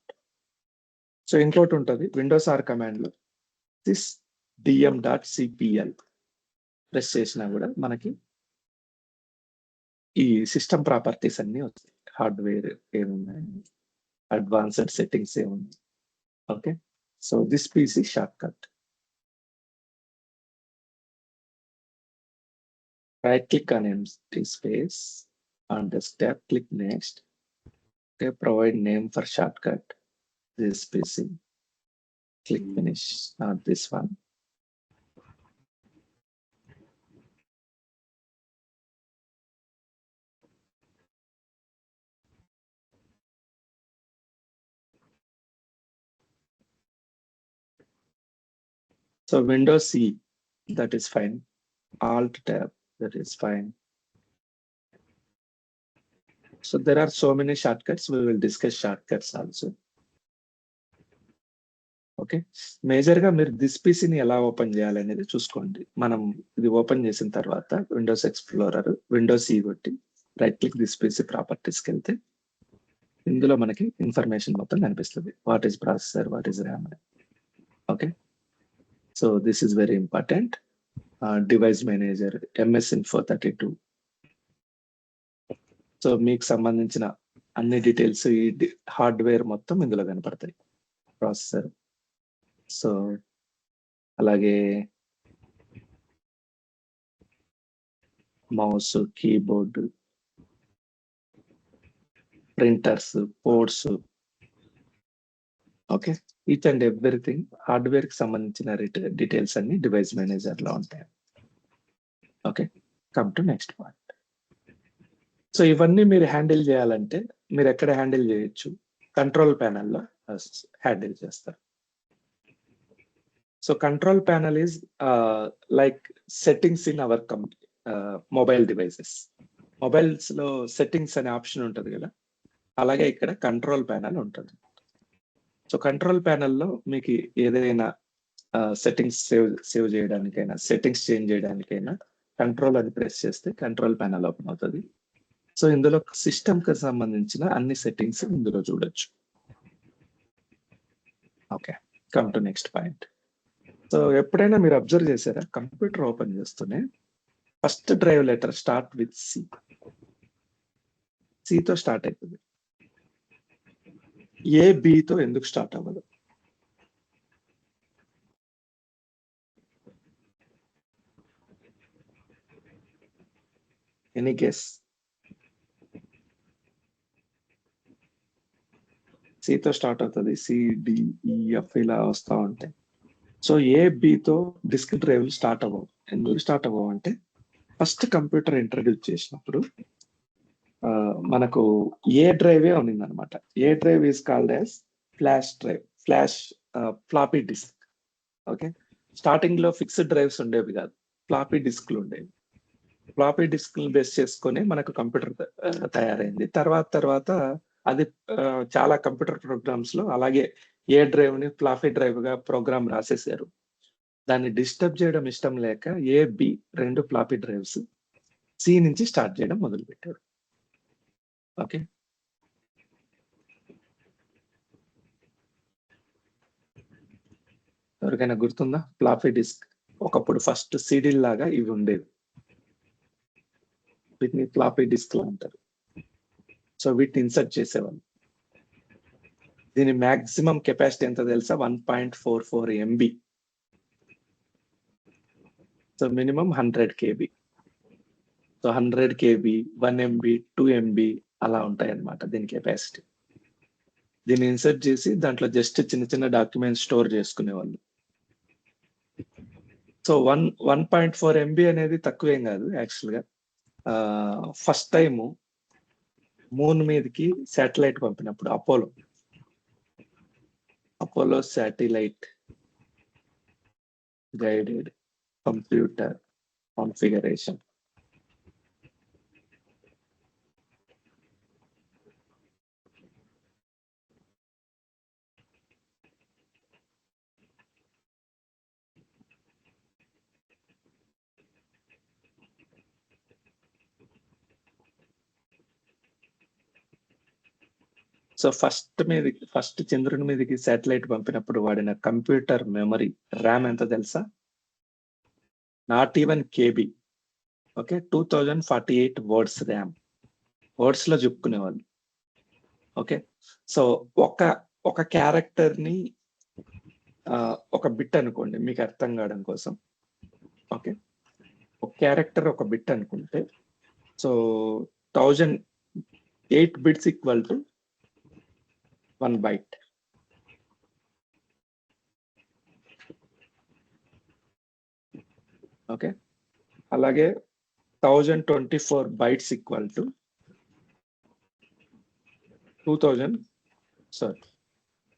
So ఇంకోటి ఉంటుంది విండోస్ R కమాండ్ లో దిస్ dm.cpl ప్రెస్ చేసినా కూడా మనకి ఈ సిస్టమ్ ప్రాపర్టీస్ అన్ని వస్తాయి. హార్డ్వేర్ ఏమున్నాయి, అడ్వాన్స్డ్ సెట్టింగ్స్ ఏమున్నాయి. Okay, so this PC short cut. Right click on empty space on desktop, click next. Okay, provide name for shortcut. This PC. Click finish. Not this one. So Windows C, that is fine. Alt tab, that is fine. So there are so many shortcuts. We will discuss shortcuts also. Okay, major గా మీరు this PCని ఎలా open చేయాలనేది చూసుకోండి. మనం ఇది open చేసిన తర్వాత Windows explorer, Windows C కొట్టి రైట్ క్లిక్ దిస్ PC ప్రాపర్టీస్కి వెళ్తే ఇందులో మనకి ఇన్ఫర్మేషన్ మొత్తం కనిపిస్తుంది. What is processor, what is RAM. Okay, so this is very important. Device manager, MS Info32. So మీకు సంబంధించిన అన్ని డీటెయిల్స్ ఈ హార్డ్వేర్ మొత్తం ఇందులో కనపడతాయి. ప్రాసెసర్, సో అలాగే mouse, keyboard, printers, ports. Okay, each and everything hardware కి సంబంధించిన డీటెయిల్స్ అన్ని డివైస్ మేనేజర్ లో ఉంటాయి. Okay, come to next part. So ఇవన్నీ మీరు హ్యాండిల్ చేయాలంటే మీరు ఎక్కడ హ్యాండిల్ చేయొచ్చు? కంట్రోల్ ప్యానెల్లో హ్యాండిల్ చేస్తారు. So control panel is like settings in our mobile devices. Mobiles లో సెట్టింగ్స్ అనే ఆప్షన్ ఉంటుంది కదా, అలాగే ఇక్కడ కంట్రోల్ ప్యానెల్ ఉంటుంది. సో కంట్రోల్ ప్యానెల్లో మీకు ఏదైనా సెట్టింగ్స్ సేవ్ చేయడానికైనా, సెట్టింగ్స్ చేంజ్ చేయడానికైనా కంట్రోల్ అని ప్రెస్ చేస్తే కంట్రోల్ ప్యానెల్ ఓపెన్ అవుతుంది. సో ఇందులో సిస్టమ్ కి సంబంధించిన అన్ని సెట్టింగ్స్ ఇందులో చూడొచ్చు. Okay, come to next point. So ఎప్పుడైనా మీరు అబ్జర్వ్ చేశారా, కంప్యూటర్ ఓపెన్ చేస్తూనే first drive letter start with సితో స్టార్ట్ అవుతుంది. బితో ఎందుకు స్టార్ట్ అవ్వదు? Any guess? సితో స్టార్ట్ అవుతుంది, CDEF ఇలా వస్తూ ఉంటాయి. సో బితో డిస్క్ డ్రైవ్ స్టార్ట్ అవ్వవు. ఎందుకు స్టార్ట్ అవ్వవు అంటే ఫస్ట్ కంప్యూటర్ ఇంట్రడ్యూస్ చేసినప్పుడు మనకు డ్రైవే ఉన్నింది అనమాట. Drive is called as flash drive, floppy disk. Okay, starting లో ఫిక్స్డ్ డ్రైవ్స్ ఉండేవి కాదు, ఫ్లాపీ డిస్క్లు ఉండేవి. ఫ్లాపీ డిస్క్ బేస్ చేసుకొని మనకు కంప్యూటర్ తయారైంది. తర్వాత అది చాలా కంప్యూటర్ ప్రోగ్రామ్స్ లో అలాగే ఏ డ్రైవ్ ని ఫ్లాపీ డ్రైవ్ గా ప్రోగ్రామ్ రాసేసారు. దాన్ని డిస్టర్బ్ చేయడం ఇష్టం లేక బి 2 ఫ్లాపీ డ్రైవ్స్ సి నుంచి స్టార్ట్ చేయడం మొదలుపెట్టారు. ఓకే. ఎవరికైనా గుర్తుందా? ఫ్లాపీ డిస్క్ ఒకప్పుడు ఫస్ట్ సీడీ లాగా ఇవి ఉండేవి. వీటిని ఫ్లాపీ డిస్క్ అంటారు. సో వీటిని ఇన్సర్ట్ చేసేవాళ్ళు. దీని మాక్సిమం కెపాసిటీ ఎంత తెలుసా? 1.44 MB. So minimum 100 KB. So 100 KB, 1 MB, 2 MB అలా ఉంటాయి అన్నమాట దీని కెపాసిటీ. దీన్ని ఇన్సర్ట్ చేసి దాంట్లో జస్ట్ చిన్న డాక్యుమెంట్స్ స్టోర్ చేసుకునేవాళ్ళు. సో 1.4 MB అనేది తక్కువేం కాదు యాక్చువల్ గా. ఫస్ట్ టైం మూన్ మీదకి శాటిలైట్ పంపినప్పుడు Apollo satellite guided computer configuration. So first చంద్రుని మీదకి శాటిలైట్ పంపినప్పుడు వాడిన కంప్యూటర్ మెమరీ ర్యామ్ ఎంత తెలుసా? Not even KB. Okay, 2048 words RAM. Words లో చెప్పుకునేవాళ్ళు. ఓకే, సో ఒక క్యారెక్టర్ ని ఒక బిట్ అనుకోండి మీకు అర్థం కావడం కోసం. ఓకే, ఒక క్యారెక్టర్ ఒక బిట్ అనుకుంటే so 1008 bits equal to 1 byte. Okay, అలాగే 1024 bytes equal to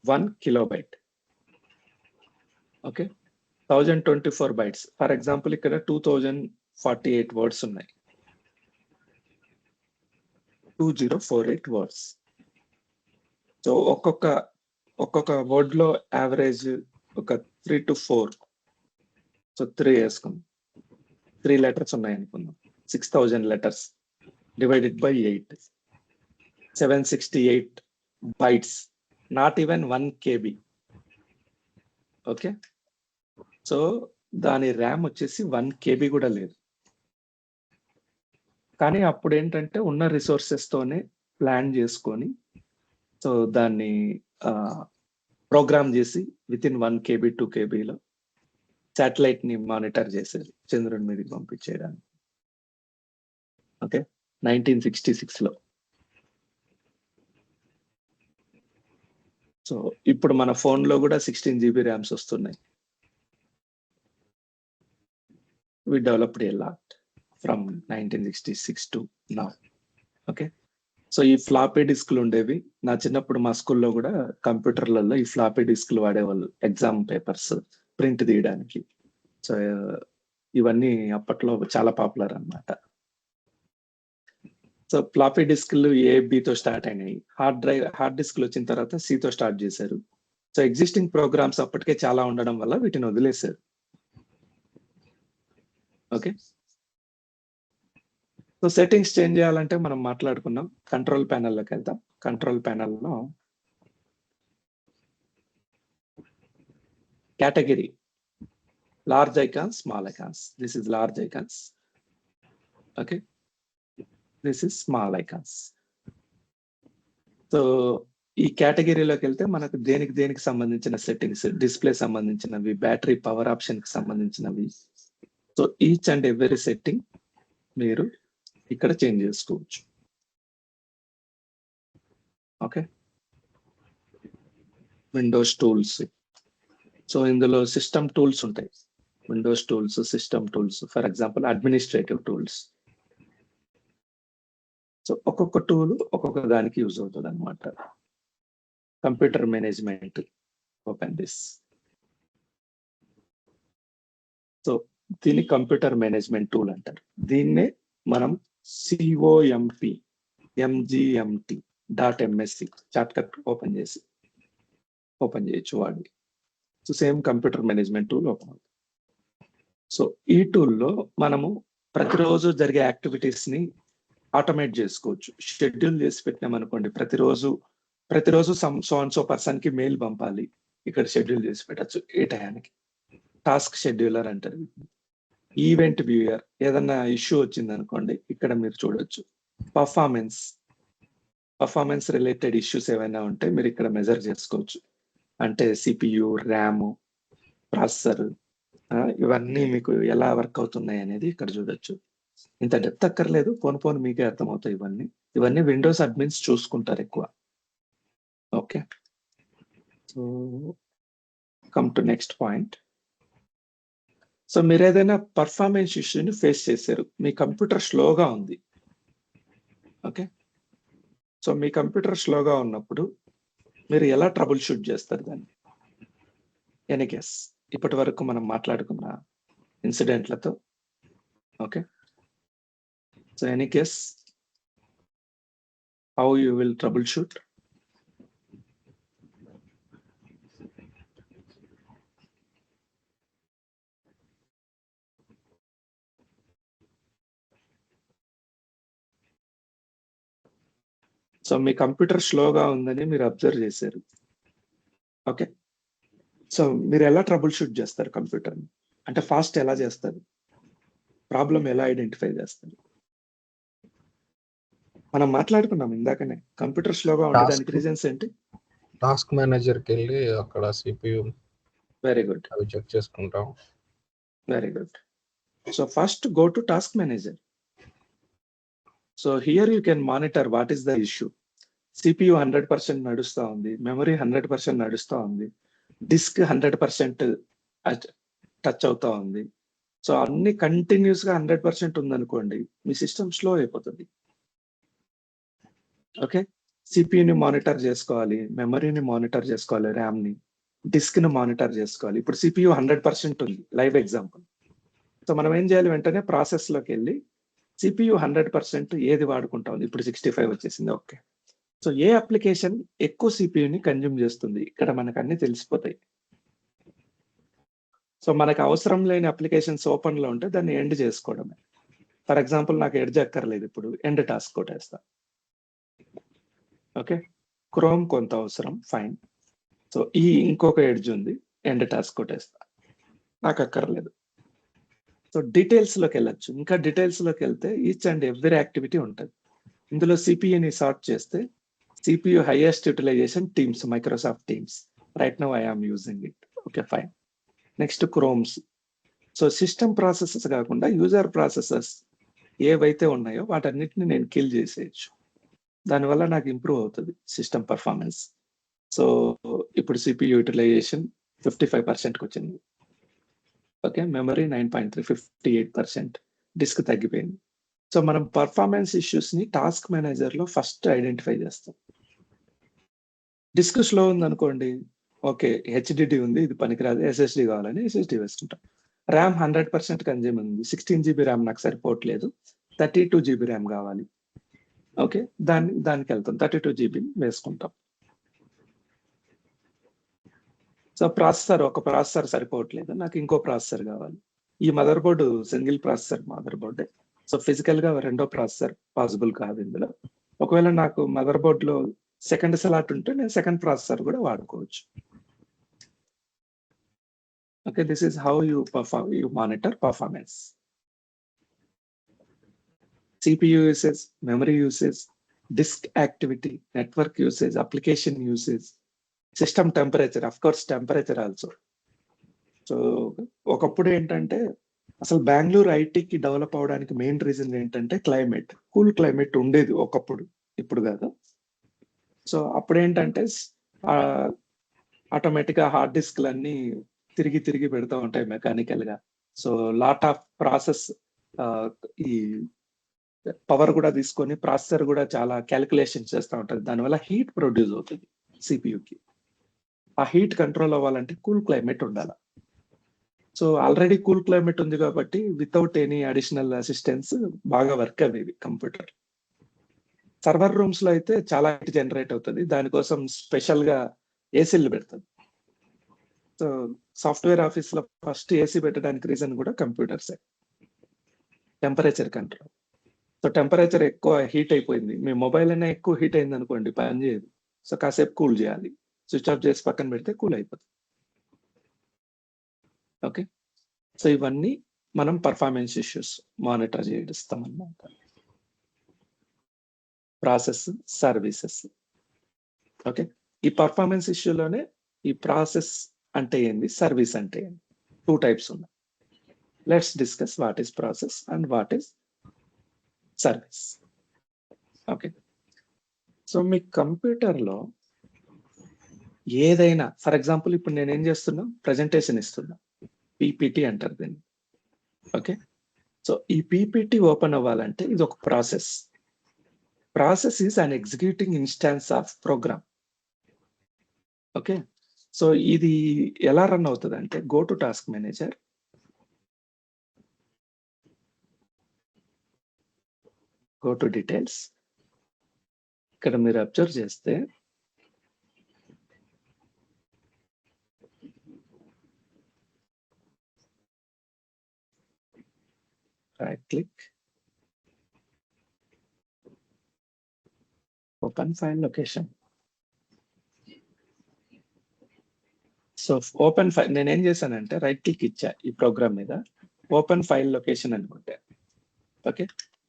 1 kilobyte. Okay, 1024 bytes. For example ఇక్కడ 2048 వర్డ్స్ ఉన్నాయి. 2048 వర్డ్స్. సో ఒక్కొక్క వర్డ్ లో యావరేజ్ ఒక 3 to 4. సో 3 వేసుకుందాం. 3 letters ఉన్నాయి అనుకుందాం. 6000 letters divided by 8. 768 bytes. Not even 1 KB. Okay, so దాని ర్యామ్ వచ్చేసి 1 KB కూడా లేదు. కానీ అప్పుడు ఏంటంటే ఉన్న రిసోర్సెస్ తోనే ప్లాన్ చేసుకొని సో దాన్ని ప్రోగ్రామ్ చేసి విత్ ఇన్ 1 KB 2 KBలో శాటిలైట్ ని మానిటర్ చేసేది చంద్రుడి మీదకి పంపించేయడానికి. ఓకే, 1966లో. సో ఇప్పుడు మన ఫోన్ లో కూడా 16 GB ర్యామ్స్ వస్తున్నాయి. we developed a lot from 1966 to now. Okay, so ఈ ఫ్లాపీ డిస్క్లు ఉండేవి. నా చిన్నప్పుడు మా స్కూల్లో కూడా కంప్యూటర్లలో ఈ ఫ్లాపీ డిస్క్లు వాడేవాళ్ళు ఎగ్జామ్ పేపర్స్ ప్రింట్ తీయడానికి. సో ఇవన్నీ అప్పట్లో చాలా పాపులర్ అన్నమాట. సో ఫ్లాపీ డిస్క్లు బితో స్టార్ట్ అయినాయి. హార్డ్ డిస్క్లు వచ్చిన తర్వాత సితో స్టార్ట్ చేశారు. సో ఎగ్జిస్టింగ్ ప్రోగ్రామ్స్ అప్పటికే చాలా ఉండడం వల్ల వీటిని వదిలేశారు. ఓకే, సో సెట్టింగ్స్ చేంజ్ చేయాలంటే మనం మాట్లాడుకున్నాం. కంట్రోల్ ప్యానెల్లోకి వెళ్తాం. కంట్రోల్ ప్యానెల్లో category, large icons, small icons. This is large icons. Okay, this is small icons. So ఈ కేటగిరీలోకి వెళ్తే మనకు దేనికి సంబంధించిన సెట్టింగ్స్, డిస్ప్లే సంబంధించినవి, బ్యాటరీ పవర్ ఆప్షన్ కి సంబంధించినవి. So each and every setting మీరు ఇక్కడ చేంజ్ చేసుకోవచ్చు. Okay, Windows tools. సో ఇందులో సిస్టమ్ టూల్స్ ఉంటాయి. Windows tools, system tools. For example administrative tools. So ఒక్కొక్క టూల్ ఒక్కొక్క దానికి యూజ్ అవుతుంది అనమాట. Computer management. Open this. So దీన్ని కంప్యూటర్ మేనేజ్మెంట్ టూల్ అంటారు. దీన్నే మనం COMP MGMT .MSc చార్ట్కట్ ఓపెన్ చేయొచ్చు వాడి. So same computer management tool open అవుతుంది. సో ఈ టూల్లో మనము ప్రతిరోజు జరిగే యాక్టివిటీస్ ని ఆటోమేట్ చేసుకోవచ్చు. షెడ్యూల్ చేసి పెట్టినామనుకోండి, ప్రతిరోజు సో పర్సన్ కి మెయిల్ పంపాలి, ఇక్కడ షెడ్యూల్ చేసి పెట్టచ్చు ఏ టయానికి. టాస్క్ షెడ్యూలర్ అంటారు. ఈవెంట్ వ్యూయర్, ఏదన్నా ఇష్యూ వచ్చింది అనుకోండి, ఇక్కడ మీరు చూడొచ్చు. పర్ఫార్మెన్స్ రిలేటెడ్ ఇష్యూస్ ఏమైనా ఉంటే మీరు ఇక్కడ మెజర్ చేసుకోవచ్చు. అంటే CPU, RAM, ప్రాసెసర్, ఇవన్నీ మీకు ఎలా వర్క్ అవుతున్నాయి అనేది ఇక్కడ చూడొచ్చు. ఇంత డెప్త్ అక్కర్లేదు, పోను మీకే అర్థమవుతాయి. ఇవన్నీ విండోస్ అడ్మిన్స్ చూసుకుంటారు ఎక్కువ. Okay, so come to next point. So మీరు ఏదైనా పర్ఫార్మెన్స్ ఇష్యూని ఫేస్ చేశారు, మీ కంప్యూటర్ స్లోగా ఉంది. ఓకే, సో మీ కంప్యూటర్ స్లోగా ఉన్నప్పుడు మీరు ఎలా ట్రబుల్ షూట్ చేస్తారు దాన్ని? ఎనీ గెస్ ఇప్పటి వరకు మనం మాట్లాడుకున్న ఇన్సిడెంట్లతో? Okay, so any guess how you will troubleshoot? So మీ కంప్యూటర్ స్లోగా ఉందని మీరు అబ్జర్వ్ చేశారు. ఓకే, సో మీరు ఎలా ట్రబుల్ షూట్ చేస్తారు కంప్యూటర్ని? అంటే ఫాస్ట్ ఎలా చేస్తారు? ప్రాబ్లం ఎలా ఐడెంటిఫై చేస్తారు? మనం మాట్లాడుకున్నాం ఇందాకనే, కంప్యూటర్ స్లోగా ఉండడానికి రీజన్స్ ఏంటి? టాస్క్ మేనేజర్కి వెళ్ళి అక్కడ CPU వెరీ గుడ్, అవి చెక్ చేసుకుంటాం. Very good. So first go to task manager. So here you can monitor what is the issue. CPU 100% నడుస్తూ ఉంది, మెమరీ 100% నడుస్తూ ఉంది, డిస్క్ 100% టచ్ అవుతా ఉంది. సో అన్ని కంటిన్యూస్ గా 100% ఉందనుకోండి, మీ సిస్టమ్ స్లో అయిపోతుంది. ఓకే, సిపియుని మానిటర్ చేసుకోవాలి, మెమరీని మానిటర్ చేసుకోవాలి, ర్యామ్ ని, డిస్క్ ని మానిటర్ చేసుకోవాలి. ఇప్పుడు CPU 100% ఉంది, లైవ్ ఎగ్జాంపుల్. సో మనం ఏం చేయాలి? వెంటనే ప్రాసెస్ లోకి వెళ్ళి CPU 100% ఏది వాడుకుంటాం? ఇప్పుడు 65 వచ్చేసింది. ఓకే, సో ఏ అప్లికేషన్ ఎక్కువ సిపియుని కన్జ్యూమ్ చేస్తుంది? ఇక్కడ మనకు అన్ని తెలిసిపోతాయి. సో మనకు అవసరం లేని అప్లికేషన్స్ ఓపెన్ లో ఉంటే దాన్ని ఎండ్ చేసుకోవడమే. ఫర్ ఎగ్జాంపుల్ నాకు ఎడ్జ్ అక్కర్లేదు, ఇప్పుడు ఎండ్ టాస్క్ కొట్టేస్తా. ఓకే, క్రోమ్ కొంత అవసరం, ఫైన్. సో ఈ ఇంకొక ఎడ్జ్ ఉంది, ఎండ్ టాస్క్ కొట్టేస్తా, నాకు అక్కర్లేదు. సో డీటెయిల్స్ లోకి వెళ్ళొచ్చు. ఇంకా డీటెయిల్స్ లోకి వెళ్తే ఈచ్ అండ్ ఎవ్రీ యాక్టివిటీ ఉంటుంది. ఇందులో సిపియుని సార్ట్ చేస్తే CPU highest utilization Teams, Microsoft Teams. Right now I am using it. Okay, fine. Next Chromes. So system processes కాకుండా యూజర్ ప్రాసెసెస్ ఏవైతే ఉన్నాయో వాటన్నిటిని నేను కిల్ చేసేయచ్చు. దానివల్ల నాకు ఇంప్రూవ్ అవుతుంది సిస్టమ్ పర్ఫార్మెన్స్. సో ఇప్పుడు CPU యూటిలైజేషన్ 55%కి వచ్చింది. ఓకే, మెమరీ 9.3, 58%, డిస్క్ తగ్గిపోయింది. సో మనం పర్ఫార్మెన్స్ ఇష్యూస్ ని టాస్క్ మేనేజర్ లో ఫస్ట్ ఐడెంటిఫై చేస్తాం. డిస్క్ స్లో ఉంది అనుకోండి, ఓకే HDD ఉంది, ఇది పనికిరాదు, SSD కావాలని SSD వేసుకుంటాం. ర్యామ్ 100% కన్జ్యూమ్ ఉంది, 16 GB ర్యామ్ నాకు సరిపోవట్లేదు, 32 GB ర్యామ్ కావాలి. ఓకే, దానికి వెళ్తాం, 32 GB వేసుకుంటాం. సో ఒక ప్రాసెసర్ సరిపోవట్లేదు, నాకు ఇంకో ప్రాసెసర్ కావాలి. ఈ mother board single processor mother బోర్డే. సో ఫిజికల్ గా రెండో ప్రాసెసర్ పాసిబుల్ కాదు ఇందులో. ఒకవేళ నాకు మదర్ బోర్డ్ లో సెకండ్ స్లాట్ ఉంటే నేను సెకండ్ ప్రాసెసర్ కూడా వాడుకోవచ్చు. Okay, this is how you monitor performance. CPU usage, memory usage, disk activity, network usage, application usage, system temperature, of course temperature also. So ఒకప్పుడు ఏంటంటే అసలు బెంగళూరు ఐటీకి డెవలప్ అవడానికి మెయిన్ రీజన్ ఏంటంటే క్లైమేట్, కూల్ క్లైమేట్ ఉండేది ఒకప్పుడు, ఇప్పుడు కాదు. సో అప్పుడు ఏంటంటే ఆటోమేటిక్ గా హార్డ్ డిస్క్లు అన్ని తిరిగి పెడతా ఉంటాయి మెకానికల్ గా. సో లాట్ ఆఫ్ ప్రాసెస్, ఈ పవర్ కూడా తీసుకొని ప్రాసెసర్ కూడా చాలా క్యాలిక్యులేషన్ చేస్తూ ఉంటుంది. దానివల్ల హీట్ ప్రొడ్యూస్ అవుతుంది సిపియుకి. ఆ హీట్ కంట్రోల్ అవ్వాలంటే కూల్ క్లైమేట్ ఉండాలి. సో ఆల్రెడీ కూల్ క్లైమేట్ ఉంది కాబట్టి వితౌట్ ఎనీ అడిషనల్ అసిస్టెన్స్ బాగా వర్క్ అయ్యేది కంప్యూటర్. సర్వర్ రూమ్స్ లో అయితే చాలా హీట్ జనరేట్ అవుతుంది, దానికోసం స్పెషల్ గా ఏసీలు పెడుతుంది. సో సాఫ్ట్వేర్ ఆఫీస్ లో ఫస్ట్ ఏసీ పెట్టడానికి రీజన్ కూడా computers, temperature control. So temperature ఎక్కువ హీట్ అయిపోయింది, మీ మొబైల్ అయినా ఎక్కువ హీట్ అయింది అనుకోండి, పని చేయదు. సో కాసేపు కూల్ చేయాలి, స్విచ్ ఆఫ్ చేసి పక్కన పెడితే కూల్ అయిపోతుంది. ఓకే, సో ఇవన్నీ మనం పర్ఫార్మెన్స్ ఇష్యూస్ మానిటర్ చేయిస్తాం అన్నమాట. Process, services. ఓకే, ఈ పర్ఫార్మెన్స్ ఇష్యూలోనే ఈ ప్రాసెస్ అంటే ఏంది, సర్వీస్ అంటే ఏంది, 2 టైప్స్ ఉన్నాయి. Let's discuss what is process and what is service. Okay, so మీ కంప్యూటర్లో ఏదైనా, ఫర్ ఎగ్జాంపుల్ ఇప్పుడు నేను ఏం చేస్తున్నా, ప్రజెంటేషన్ ఇస్తున్నా, పీపీటీ అంటారు దీన్ని. ఓకే, సో ఈ పీపీటీ ఓపెన్ అవ్వాలంటే ఇది ఒక process. Process is an executing instance of program. Okay, so ఇది ఎలా రన్ అవుతుంది అంటే, go to task manager, go to details. ఇక్కడ మీరు అబ్జర్వ్ చేస్తే right click, open file location. So open file నేనేం చేశానంటే రైట్ క్లిక్ ఇచ్చా ఈ ప్రోగ్రామ్ మీద, ఓపెన్ ఫైల్ లొకేషన్ అనుకుంటే. ఓకే,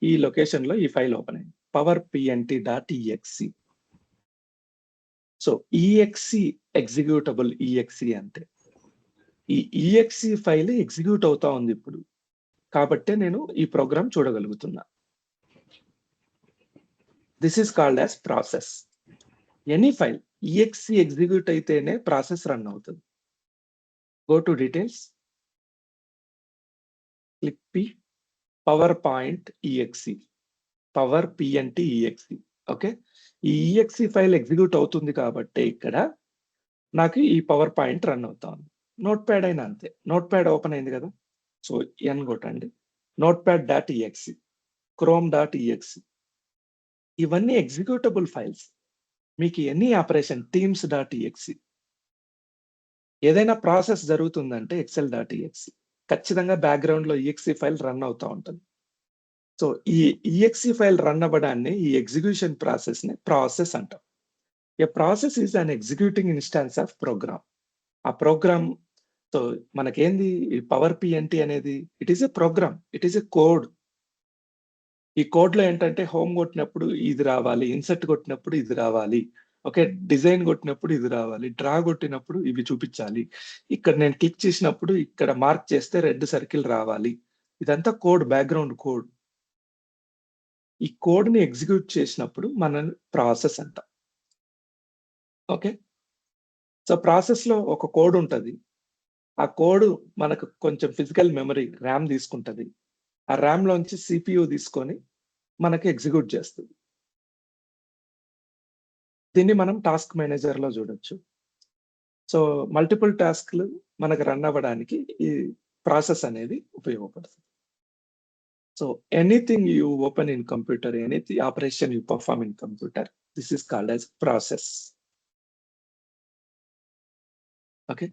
ఈ లొకేషన్ లో ఈ ఫైల్ ఓపెన్ అయింది, powerpnt.exe. So exe executable, exe అంటే ఈ ఈఎక్సి ఫైల్ ఎగ్జిక్యూట్ అవుతా ఉంది ఇప్పుడు, కాబట్టే నేను ఈ ప్రోగ్రామ్ చూడగలుగుతున్నా. This is called as process. Any file EXE execute అయితేనే ప్రాసెస్ రన్ అవుతుంది. Go to details, click P, power point EXE, power PNT EXE. Okay, ఈ ఈఎక్సి ఫైల్ ఎగ్జిక్యూట్ అవుతుంది కాబట్టి ఇక్కడ నాకు ఈ పవర్ పాయింట్ రన్ అవుతా ఉంది. నోట్ ప్యాడ్ అయినా అంతే, నోట్ ప్యాడ్ ఓపెన్ అయింది కదా, సో ఎన్ కొట్టండి, నోట్ ప్యాడ్.exe, chrome.exe, ఇవన్నీ ఎగ్జిక్యూటబుల్ ఫైల్స్. మీకు ఎనీ ఆపరేషన్, teams.exe, ఏదైనా ప్రాసెస్ జరుగుతుందంటే excel.exe, ఖచ్చితంగా బ్యాక్గ్రౌండ్ లో ఈఎక్సి ఫైల్ రన్ అవుతూ ఉంటుంది. సో ఈ ఈఎక్సి ఫైల్ రన్ అవ్వడాన్ని, ఈ ఎగ్జిక్యూషన్ ప్రాసెస్ ని ప్రాసెస్ అంటాం. A process is an executing instance of program. ఆ ప్రోగ్రామ్, సో మనకేంది ఈ పవర్ పిఎన్టి అనేది, it is a program, it is a code. ఈ కోడ్ లో ఏంటంటే హోమ్ కొట్టినప్పుడు ఇది రావాలి, ఇన్సర్ట్ కొట్టినప్పుడు ఇది రావాలి, ఓకే, డిజైన్ కొట్టినప్పుడు ఇది రావాలి, డ్రా కొట్టినప్పుడు ఇవి చూపించాలి, ఇక్కడ నేను క్లిక్ చేసినప్పుడు ఇక్కడ మార్క్ చేస్తే రెడ్ సర్కిల్ రావాలి. ఇదంతా కోడ్, బ్యాక్గ్రౌండ్ కోడ్. ఈ కోడ్ ని ఎగ్జిక్యూట్ చేసినప్పుడు మనం ప్రాసెస్ అంటాం. ఓకే, సో ప్రాసెస్ లో ఒక కోడ్ ఉంటది, ఆ కోడ్ మనకు కొంచెం ఫిజికల్ మెమరీ ర్యామ్ తీసుకుంటది, ఆ ర్యామ్ లోంచి సిపియు తీసుకొని మనకి ఎగ్జిక్యూట్ చేస్తుంది. దీన్ని మనం టాస్క్ మేనేజర్ లో చూడొచ్చు. సో మల్టిపుల్ టాస్క్లు మనకు రన్ అవ్వడానికి ఈ ప్రాసెస్ అనేది ఉపయోగపడుతుంది. So anything you open in computer, anything operation you perform in computer, this is called as process. Okay,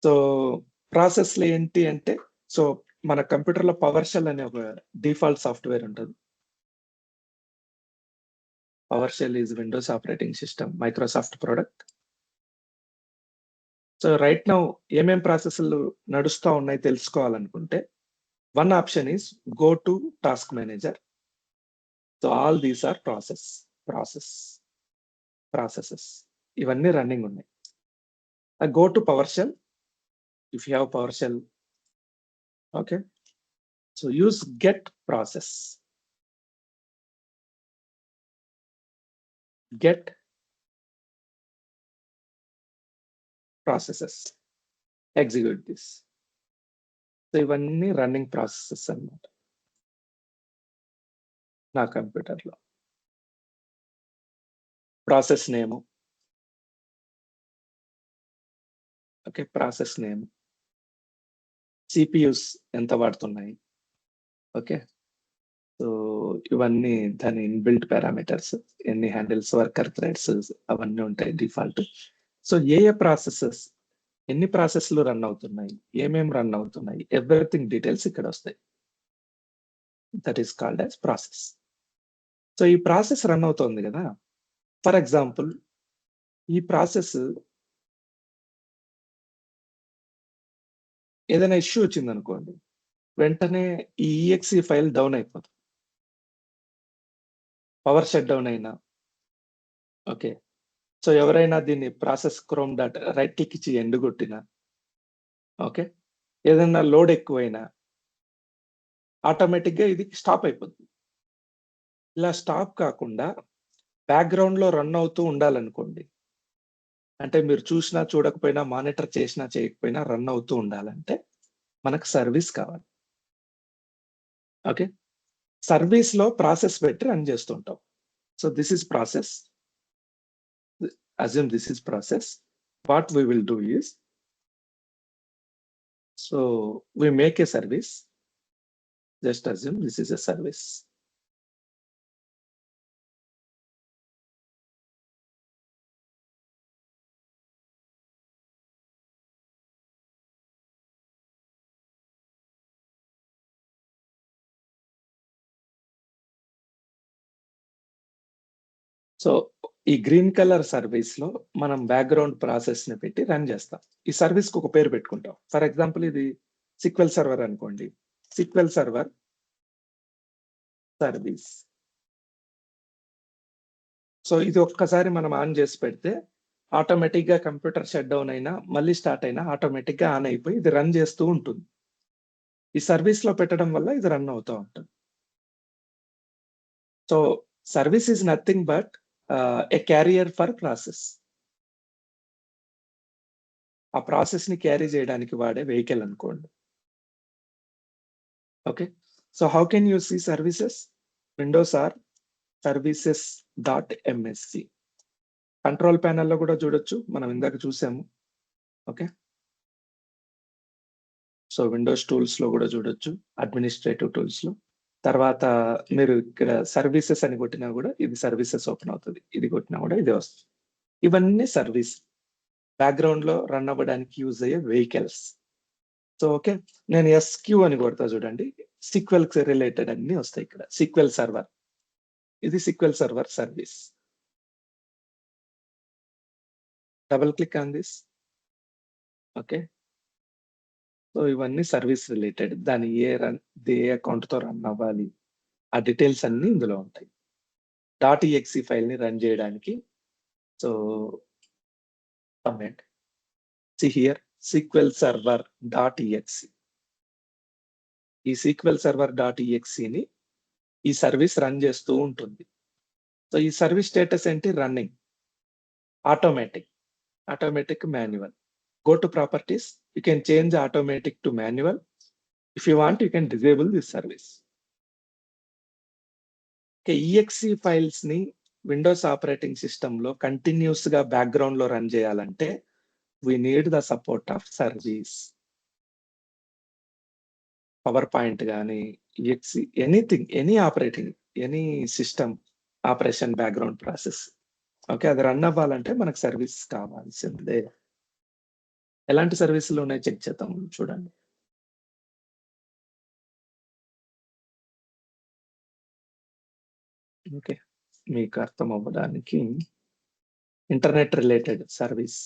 so process లో ఏంటి అంటే, సో మన కంప్యూటర్ లో పవర్ షెల్ అనే ఒక డిఫాల్ట్ సాఫ్ట్వేర్ ఉంటుంది. PowerShell is Windows operating system, Microsoft product. So right now ఏమేం ప్రాసెస్లు నడుస్తూ ఉన్నాయి తెలుసుకోవాలనుకుంటే, one option is go to task manager. So all these are processes, ఇవన్నీ రన్నింగ్ ఉన్నాయి. Go to PowerShell, if you have PowerShell. Okay, so use get process, get processes, execute this. So ఇవన్నీ running processes అన్నమాట నా కంప్యూటర్లో. Process name, okay, process name, CPUs ఎంత వాడుతున్నాయి. Okay. So ఇవన్నీ దాని inbuilt parameters. ఎన్ని handles, worker threads అవన్నీ ఉంటాయి డిఫాల్ట్. సో ఏ ప్రాసెసెస్, ఎన్ని ప్రాసెస్‌లు రన్ అవుతున్నాయి, ఏమేం రన్ అవుతున్నాయి, ఎవ్రీథింగ్ డీటెయిల్స్ ఇక్కడ వస్తాయి. That is called as process. So ఈ ప్రాసెస్ రన్ అవుతోంది కదా. ఫర్ ఎగ్జాంపుల్ ఈ ప్రాసెస్ ఏదైనా ఇష్యూ వచ్చిందనుకోండి, వెంటనే ఈ ఈఎక్సీ ఫైల్ డౌన్ అయిపోతుంది. పవర్ షట్ డౌన్ అయినా, ఓకే. సో ఎవరైనా దీన్ని process Chrome dot right click ఇచ్చి ఎండ్ కొట్టినా, ఓకే, ఏదైనా లోడ్ ఎక్కువైనా ఆటోమేటిక్‌గా ఇది స్టాప్ అయిపోతుంది. ఇలా స్టాప్ కాకుండా బ్యాక్‌గ్రౌండ్‌లో రన్ అవుతూ ఉండాలనుకోండి. అంటే మీరు చూసినా, చూడకపోయినా, మానిటర్ చేసినా, చేయకపోయినా రన్ అవుతూ ఉండాలంటే మనకు సర్వీస్ కావాలి. ఓకే. సర్వీస్‌లో ప్రాసెస్ పెట్టి రన్ చేస్తుంటాం. So this is process. Assume this is process. What we will do is, so we make a service. Just assume this is a service. So ఈ గ్రీన్ కలర్ సర్వీస్ లో మనం background process ని పెట్టి run చేస్తాం. ఈ service కి ఒక పేరు పెట్టుకుంటాం. ఫర్ ఎగ్జాంపుల్ ఇది సిక్వెల్ సర్వర్ అనుకోండి. Sequel server service. సో ఇది ఒక్కసారి మనం ఆన్ చేసి పెడితే ఆటోమేటిక్ గా కంప్యూటర్ షట్ డౌన్ అయినా, మళ్ళీ స్టార్ట్ అయినా ఆటోమేటిక్ గా ఆన్ అయిపోయి ఇది రన్ చేస్తూ ఉంటుంది. ఈ సర్వీస్ లో పెట్టడం వల్ల ఇది రన్ అవుతూ ఉంటుంది. So service is nothing but a carrier for process. ఆ ప్రాసెస్ ని క్యారీ చేయడానికి వాడే వెహికల్ అనుకోండి. Okay. So how can you see services? Windows R services dot MSC. Control ప్యానెల్లో కూడా చూడొచ్చు, మనం ఇందాక చూసాము. ఓకే. సో విండోస్ టూల్స్ లో కూడా చూడొచ్చు, అడ్మినిస్ట్రేటివ్ టూల్స్ లో. తర్వాత మీరు ఇక్కడ సర్వీసెస్ అని కొట్టినా కూడా ఇది సర్వీసెస్ ఓపెన్ అవుతుంది, ఇది కొట్టినా కూడా ఇది వస్తుంది. ఇవన్నీ సర్వీస్ బ్యాక్గ్రౌండ్ లో రన్ అవ్వడానికి యూజ్ అయ్యే వెహికల్స్. సో ఓకే, నేను ఎస్క్యూ అని కొడతా చూడండి, సిక్వెల్ రిలేటెడ్ అన్ని వస్తాయి ఇక్కడ. సిక్వెల్ సర్వర్, ఇది sequel server service. Double click on this. Okay. So ఇవన్నీ సర్వీస్ రిలేటెడ్. దాని ఏ అకౌంట్ తో రన్ అవ్వాలి, ఆ డీటెయిల్స్ అన్ని ఇందులో ఉంటాయి. .exe ఫైల్ ని రన్ చేయడానికి, so command see here SQL server .exe. ఈ SQL server .exe ని ఈ సర్వీస్ రన్ చేస్తూ ఉంటుంది. సో ఈ సర్వీస్ స్టేటస్ ఏంటి? Running. Automatic manual. Go to properties, you can change automatic to manual. If you want, you can disable this service. Okay, exe files ని Windows operating system లో continuous గా background లో run చేయాలంటే we need the support of service. PowerPoint గానీ, exe, anything, any system operation background process. Okay, అది run అవ్వాలంటే మనకు service కావాల్సిందే. ఎలాంటి సర్వీసులు ఉన్నాయి చెక్ చేద్దాం చూడండి. ఓకే, మీకు అర్థం అవ్వడానికి internet related service,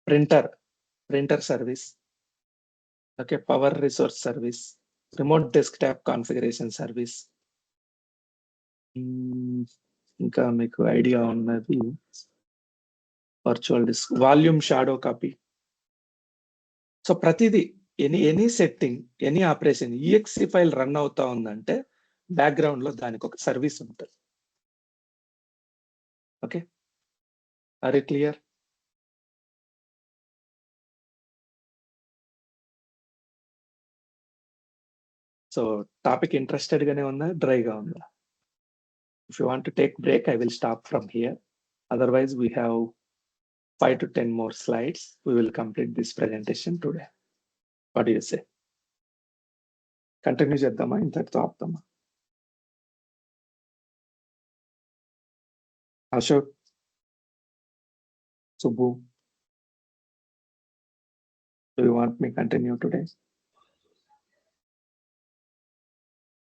printer service, okay, power resource service, remote desktop configuration service. ఇంకా మీకు ఐడియా ఉన్నది virtual disk, volume shadow copy. So ప్రతిదీ any setting, any operation EXE file run అవుతా ఉందంటే బ్యాక్గ్రౌండ్ లో దానికి ఒక సర్వీస్ ఉంటుంది. Okay, are it clear? So topic interested గానే ఉందా, డ్రైగా ఉందా? If you want to take break, I will stop from here. Otherwise, we have 5 to 10 more slides. We will complete this presentation today. What do you say? Continue చేద్దామా ఇంతటితో ఆపుతామా? Ashok, Subbu, do you want me continue today?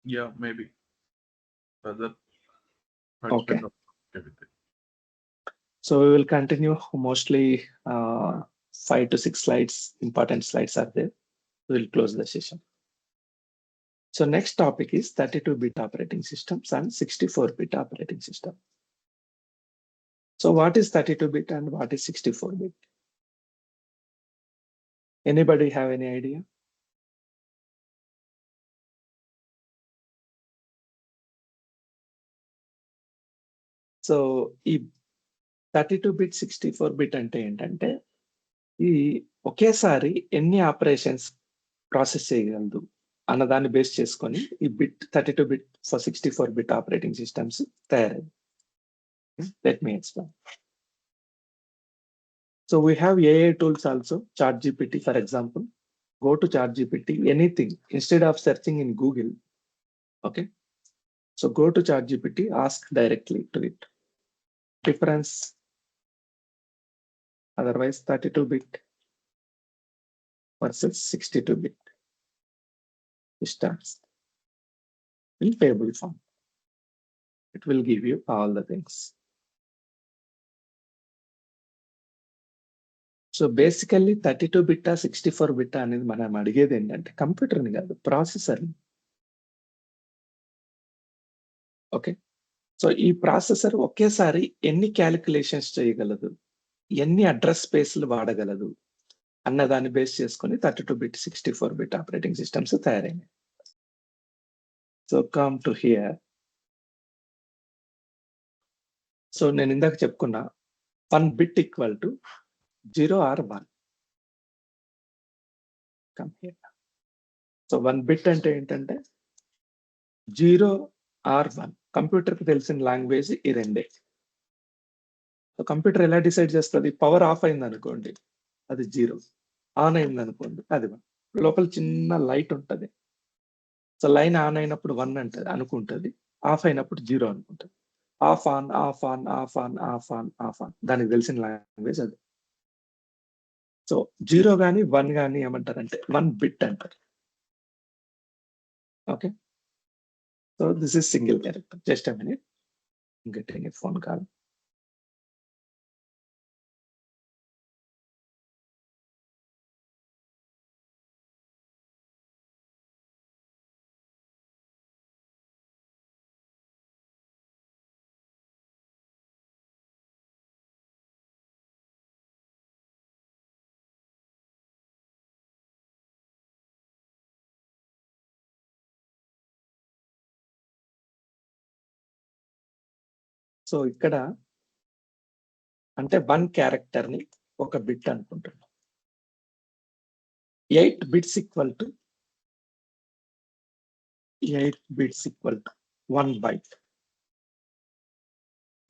Yeah, maybe. Further. Okay. Everything. So we will continue mostly 5 to 6 slides, important slides are there. We will close the session. So next topic is 32-bit operating systems and 64-bit operating system. So what is 32-bit and what is 64-bit? Anybody have any idea? So ఈ 32-బిట్ 64-బిట్ అంటే ఏంటంటే ఈ ఒకేసారి ఎన్ని operations process చేయగలదు అన్నదాన్ని base చేసుకొని ఈ బిట్ 32-బిట్ ఫర్ 64-బిట్ ఆపరేటింగ్ సిస్టమ్స్ తయారయ్యాయి. Let me explain. So we have AI tools also, ChatGPT for example. Go to ChatGPT, anything, instead of searching in Google. Okay, so go to ChatGPT, ask directly to it. Difference, otherwise 32-bit versus 62-bit systems in table form. It will give you all the things. So basically 32-బిట్ 64-బిట్ అనేది మనం అడిగేది ఏంటంటే కంప్యూటర్ని కాదు, ప్రాసెసర్ని. Okay, so ఈ processor ఒకేసారి ఎన్ని calculations చేయగలదు, ఎన్ని అడ్రస్ స్పేస్లు వాడగలదు అన్నదాన్ని బేస్ చేసుకొని 32-బిట్ 64-బిట్ operating systems తయారైనాయి. So come to hear. So నేను ఇందాక చెప్పుకున్నా 1 bit equal to 0 or 1. Come here. So 1 bit అంటే ఏంటంటే 0 or 1. కంప్యూటర్కి తెలిసిన లాంగ్వేజ్ ఈ రెండే. సో కంప్యూటర్ ఎలా డిసైడ్ చేస్తుంది? పవర్ ఆఫ్ అయింది అనుకోండి అది 0, ఆన్ అయింది అనుకోండి అది 1. లోపల చిన్న లైట్ ఉంటుంది. సో లైన్ ఆన్ అయినప్పుడు 1 అంటది అనుకుంటుంది, ఆఫ్ అయినప్పుడు 0 అనుకుంటుంది. Of on off on off on off on off on, దానికి తెలిసిన లాంగ్వేజ్ అది. సో 0 కానీ 1 కానీ ఏమంటారంటే 1 బిట్ అంటారు. Okay, so this is single character. Just a minute, getting a phone call. So ఇక్కడ అంటే 1 క్యారెక్టర్ ని ఒక బిట్ అనుకుంటున్నాం. 8 bits equal to 1 byte.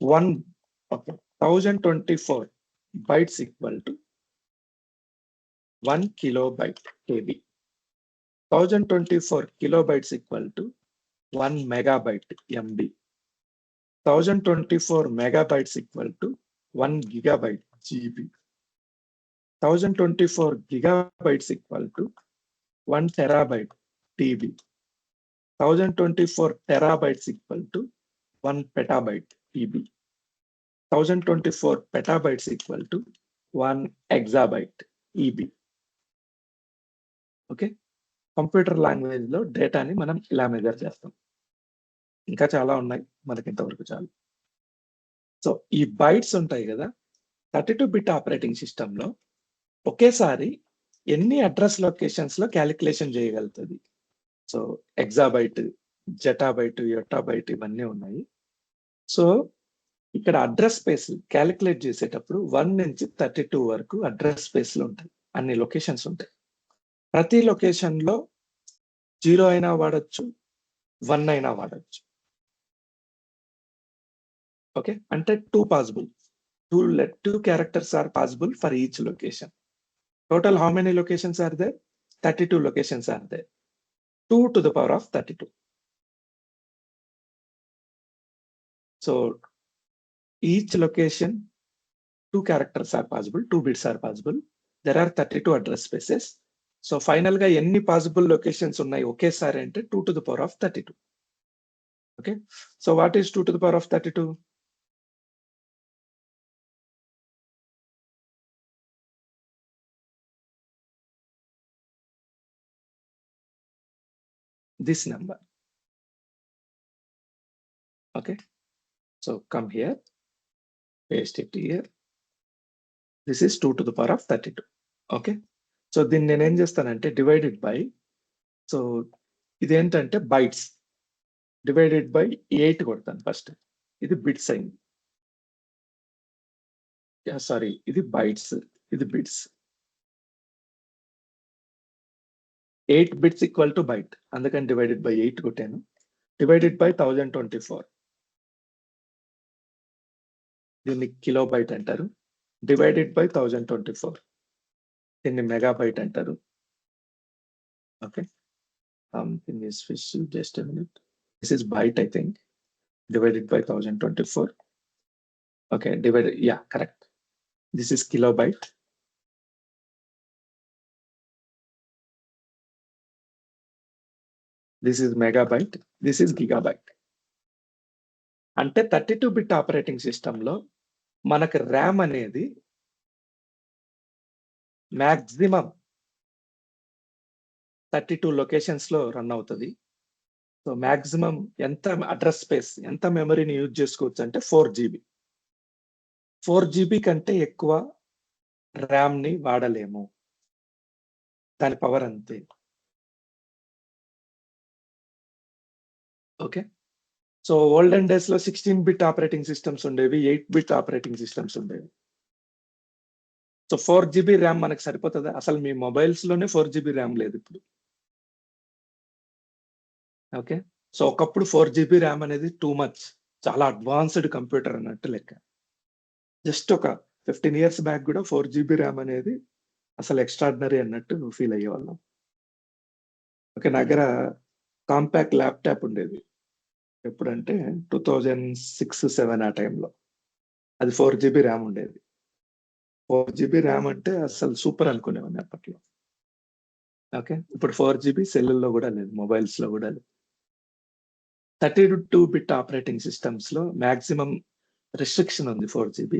1024 bytes equal to 1 kilobyte KB. 1024 kilobytes equal to 1 megabyte MB. 1024 megabytes equal to 1 gigabyte GB. 1024 gigabytes equal to 1 terabyte TB. 1024 terabytes equal to 1 petabyte TB. 1024 petabytes equal to 1 exabyte EB. Okay, computer language లో డేటాని మనం ఇలా measure చేస్తాం. ఇంకా చాలా ఉన్నాయి, మనకి ఇంతవరకు చాలు. సో ఈ బైట్స్ ఉంటాయి కదా, 32-బిట్ ఆపరేటింగ్ సిస్టమ్ లో ఒకేసారి ఎన్ని అడ్రస్ లొకేషన్స్ లో క్యాలిక్యులేషన్ చేయగలుగుతుంది. సో ఎగ్జాబైట్, జెటాబైట్, యొటాబైట్ ఇవన్నీ ఉన్నాయి. సో ఇక్కడ అడ్రస్ స్పేస్ క్యాలిక్యులేట్ చేసేటప్పుడు 1 నుంచి 32 వరకు అడ్రస్ స్పేస్లు ఉంటాయి, అన్ని లొకేషన్స్ ఉంటాయి. ప్రతి లొకేషన్ లో 0 అయినా వాడచ్చు, 1 అయినా వాడచ్చు. ఓకే, అంటే 2 possible. two characters are possible for each location. Total how many locations are there? 32 locations are there. 2 to the power of 32. So each location, 2 characters are possible, 2 bits are possible. There are 32 address spaces. So final ga any possible locations unnai okesari ante 2 to the power of 32. Okay. So what is 2 to the power of 32? This number. Okay. So come here, paste it here. This is 2 to the power of 32. Okay. So దీన్ని నేను ఏం చేస్తానంటే divided by, so ఇదేంటంటే bytes, divided by 8 కొడతాను first. ఇది bits అయింది. Sorry, ఇది bytes, ఇది bits. 8 bits equal to byte, అందుకని డివైడెడ్ బై 8 కొట్టాను. డివైడెడ్ బై 1024, దీన్ని కిలో బైట్ అంటారు. డివైడెడ్ బై 1024, దీన్ని మెగాబైట్ అంటారు. Okay, something is fish, just a minute. This is byte, I think. Divided by 1024. Okay, divided, yeah, correct. This is kilobyte. This is megabyte. This is gigabyte. అంటే 32 bit operating సిస్టంలో మనకు RAM అనేది maximum 32 locations లో run అవుతుంది. So maximum ఎంత address space, ఎంత మెమరీని use చేసుకోవచ్చు అంటే 4 GB. 4 GB కంటే ఎక్కువ ర్యామ్ ని వాడలేము, దాని పవర్ అంతే. ఓకే, సో ఓల్డెన్ డేస్ లో 16 బిట్ ఆపరేటింగ్ సిస్టమ్స్ ఉండేవి, 8 బిట్ ఆపరేటింగ్ సిస్టమ్స్ ఉండేవి. సో 4 GB ర్యామ్ మనకు సరిపోతుందా? అసలు మీ మొబైల్స్ లోనే 4 GB ర్యామ్ లేదు ఇప్పుడు. ఓకే, సో ఒకప్పుడు 4 GB ర్యామ్ అనేది టూ మచ్, చాలా అడ్వాన్స్డ్ కంప్యూటర్ అన్నట్టు లెక్క. జస్ట్ ఒక 15 years బ్యాక్ కూడా 4 GB ర్యామ్ అనేది అసలు ఎక్స్ట్రాడినరీ అన్నట్టు ఫీల్ అయ్యేవాళ్ళం. ఓకే, నా దగ్గర కాంపాక్ట్ ల్యాప్టాప్ ఉండేది, ఎప్పుడంటే 2006-07 ఆ టైంలో. అది 4 GB ర్యామ్ ఉండేది. 4 GB ర్యామ్ అంటే అసలు సూపర్ అనుకునేవాడిని అప్పట్లో. ఓకే, ఇప్పుడు 4 GB సెల్లుల్లో కూడా లేదు, మొబైల్స్ లో కూడా లేదు. 32 బిట్ ఆపరేటింగ్ సిస్టమ్స్ లో మాక్సిమం రిస్ట్రిక్షన్ ఉంది 4 GB.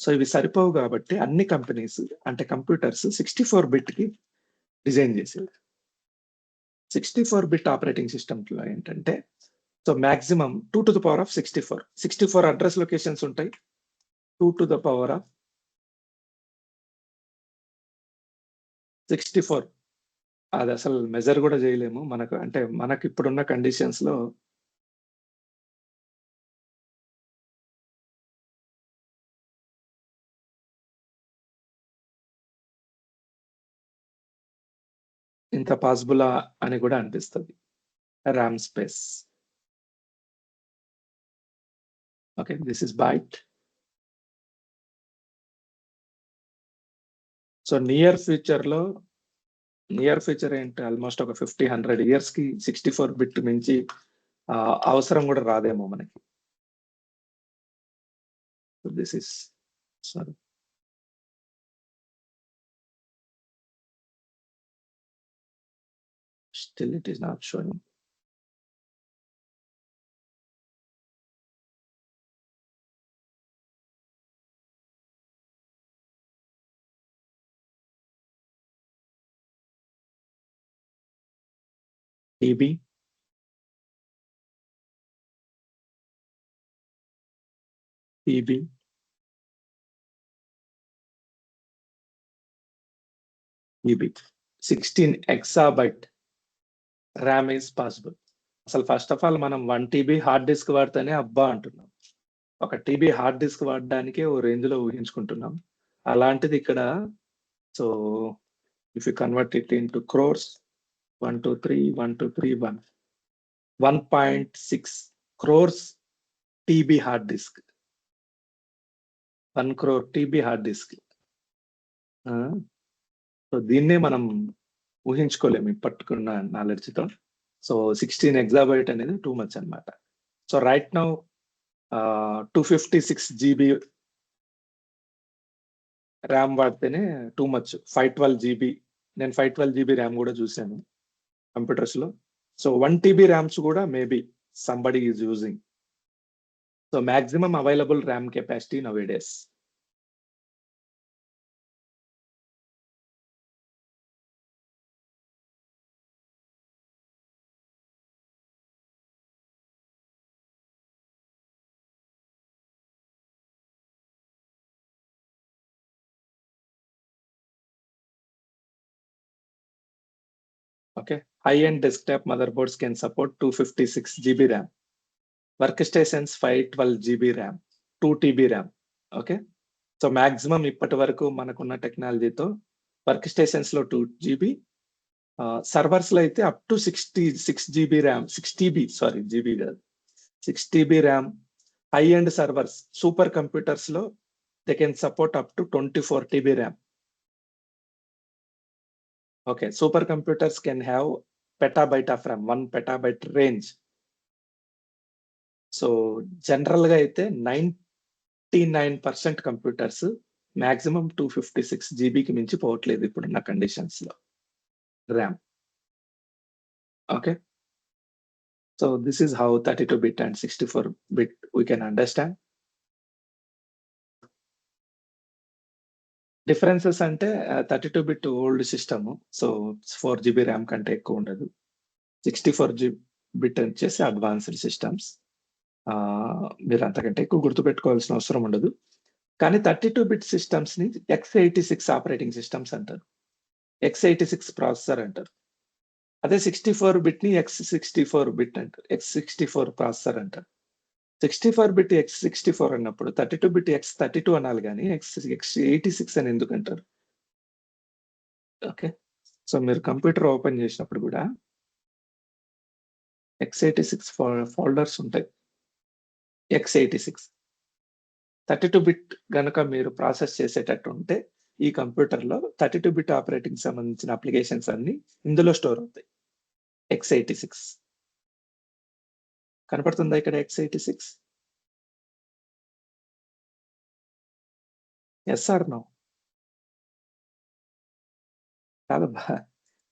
సో ఇవి సరిపోవు కాబట్టి అన్ని కంపెనీస్ అంటే కంప్యూటర్స్ 64 బిట్ కి డిజైన్ చేసేది. 64 బిట్ ఆపరేటింగ్ సిస్టమ్ లో ఏంటంటే, so maximum 2 to the power of 64 address locations ఉంటాయి. 2 to the power of 64 అది అసలు మెజర్ కూడా చేయలేము మనకు, అంటే మనకి ఇప్పుడున్న కండిషన్స్ లో. ఇంత పాసిబుల్ అని కూడా అనిపిస్తుంది RAM space. Okay, this is byte. So near future ఏంటి, ఆల్మోస్ట్ ఒక 50-100 years కి 64 బిట్ మించి అవసరం కూడా రాదేమో మనకి. This is sorry, still it is not showing. TB, TB, TB, 16 exabyte RAM is possible. అసలు ఫస్ట్ ఆఫ్ ఆల్ మనం 1 TB హార్డ్ డిస్క్ వాడితేనే అబ్బా అంటున్నాం. ఒక TB హార్డ్ డిస్క్ వాడడానికి ఓ రేంజ్ లో ఊహించుకుంటున్నాం. అలాంటిది ఇక్కడ, so if you convert it into crores, 1.6 crores TB hard disk. 1 crore TB hard disk. So దీన్నే మనం ఊహించుకోలేము ఇప్పటికున్న నాలెడ్జ్తో. సో 16 ఎగ్జాబైట్ అనేది టూ మచ్ అన్నమాట. So right now 256 GB RAM వాడితేనే టూ మచ్. 512 GB, నేను 512 GB ర్యామ్ కూడా చూశాను కంప్యూటర్స్ లో. సో 1 TB ర్యామ్స్ కూడా maybe somebody is using. So maximum available RAM capacity now days. Okay, high-end desktop motherboards can support 256 GB RAM. Workstations 512 GB RAM, 2 TB RAM. Okay, so maximum ఇప్పటి వరకు మనకున్న టెక్నాలజీతో work stations లో 2 GB, servers లో అయితే up to 66 GB RAM, 6 TB sorry GB కాదు 6 TB RAM. High end servers super computers లో they can support up to 24 TB RAM. Okay, supercomputers can have petabyte of RAM, 1 petabyte range. So general గా అయితే 99% computers maximum 256 GB కి మించి పోవట్లేదు ఇప్పుడున్న conditions లో RAM. Okay, so this is how 32-bit and 64-bit we can understand. Differences అంటే 32-bit old system, so 4 GB RAM కంటే ఎక్కువ ఉండదు. 64-bit వచ్చేసి అడ్వాన్స్డ్ సిస్టమ్స్, మీరు అంతకంటే ఎక్కువ గుర్తుపెట్టుకోవాల్సిన అవసరం ఉండదు. కానీ 32-bit సిస్టమ్స్ ని x86 ఆపరేటింగ్ సిస్టమ్స్ అంటారు, x86 ప్రాసెసర్ అంటారు. అదే 64-bit ని x64-bit అంటారు, x64 ప్రాసెసర్ అంటారు. 64-bit x64 అన్నప్పుడు 32-bit x32 అనాలి కానీ x86 అని ఎందుకు అంటారు? ఓకే, సో మీరు కంప్యూటర్ ఓపెన్ చేసినప్పుడు కూడా x86 ఫోల్డర్స్ ఉంటాయి. x86 32-bit గనక మీరు ప్రాసెస్ చేసేటట్టు ఉంటే ఈ కంప్యూటర్లో 32-bit ఆపరేటింగ్ సంబంధించిన అప్లికేషన్స్ అన్ని ఇందులో స్టోర్ అవుతాయి. x86 కనపడుతుందా ఇక్కడ? x86 yes are no? కాదబ్బా,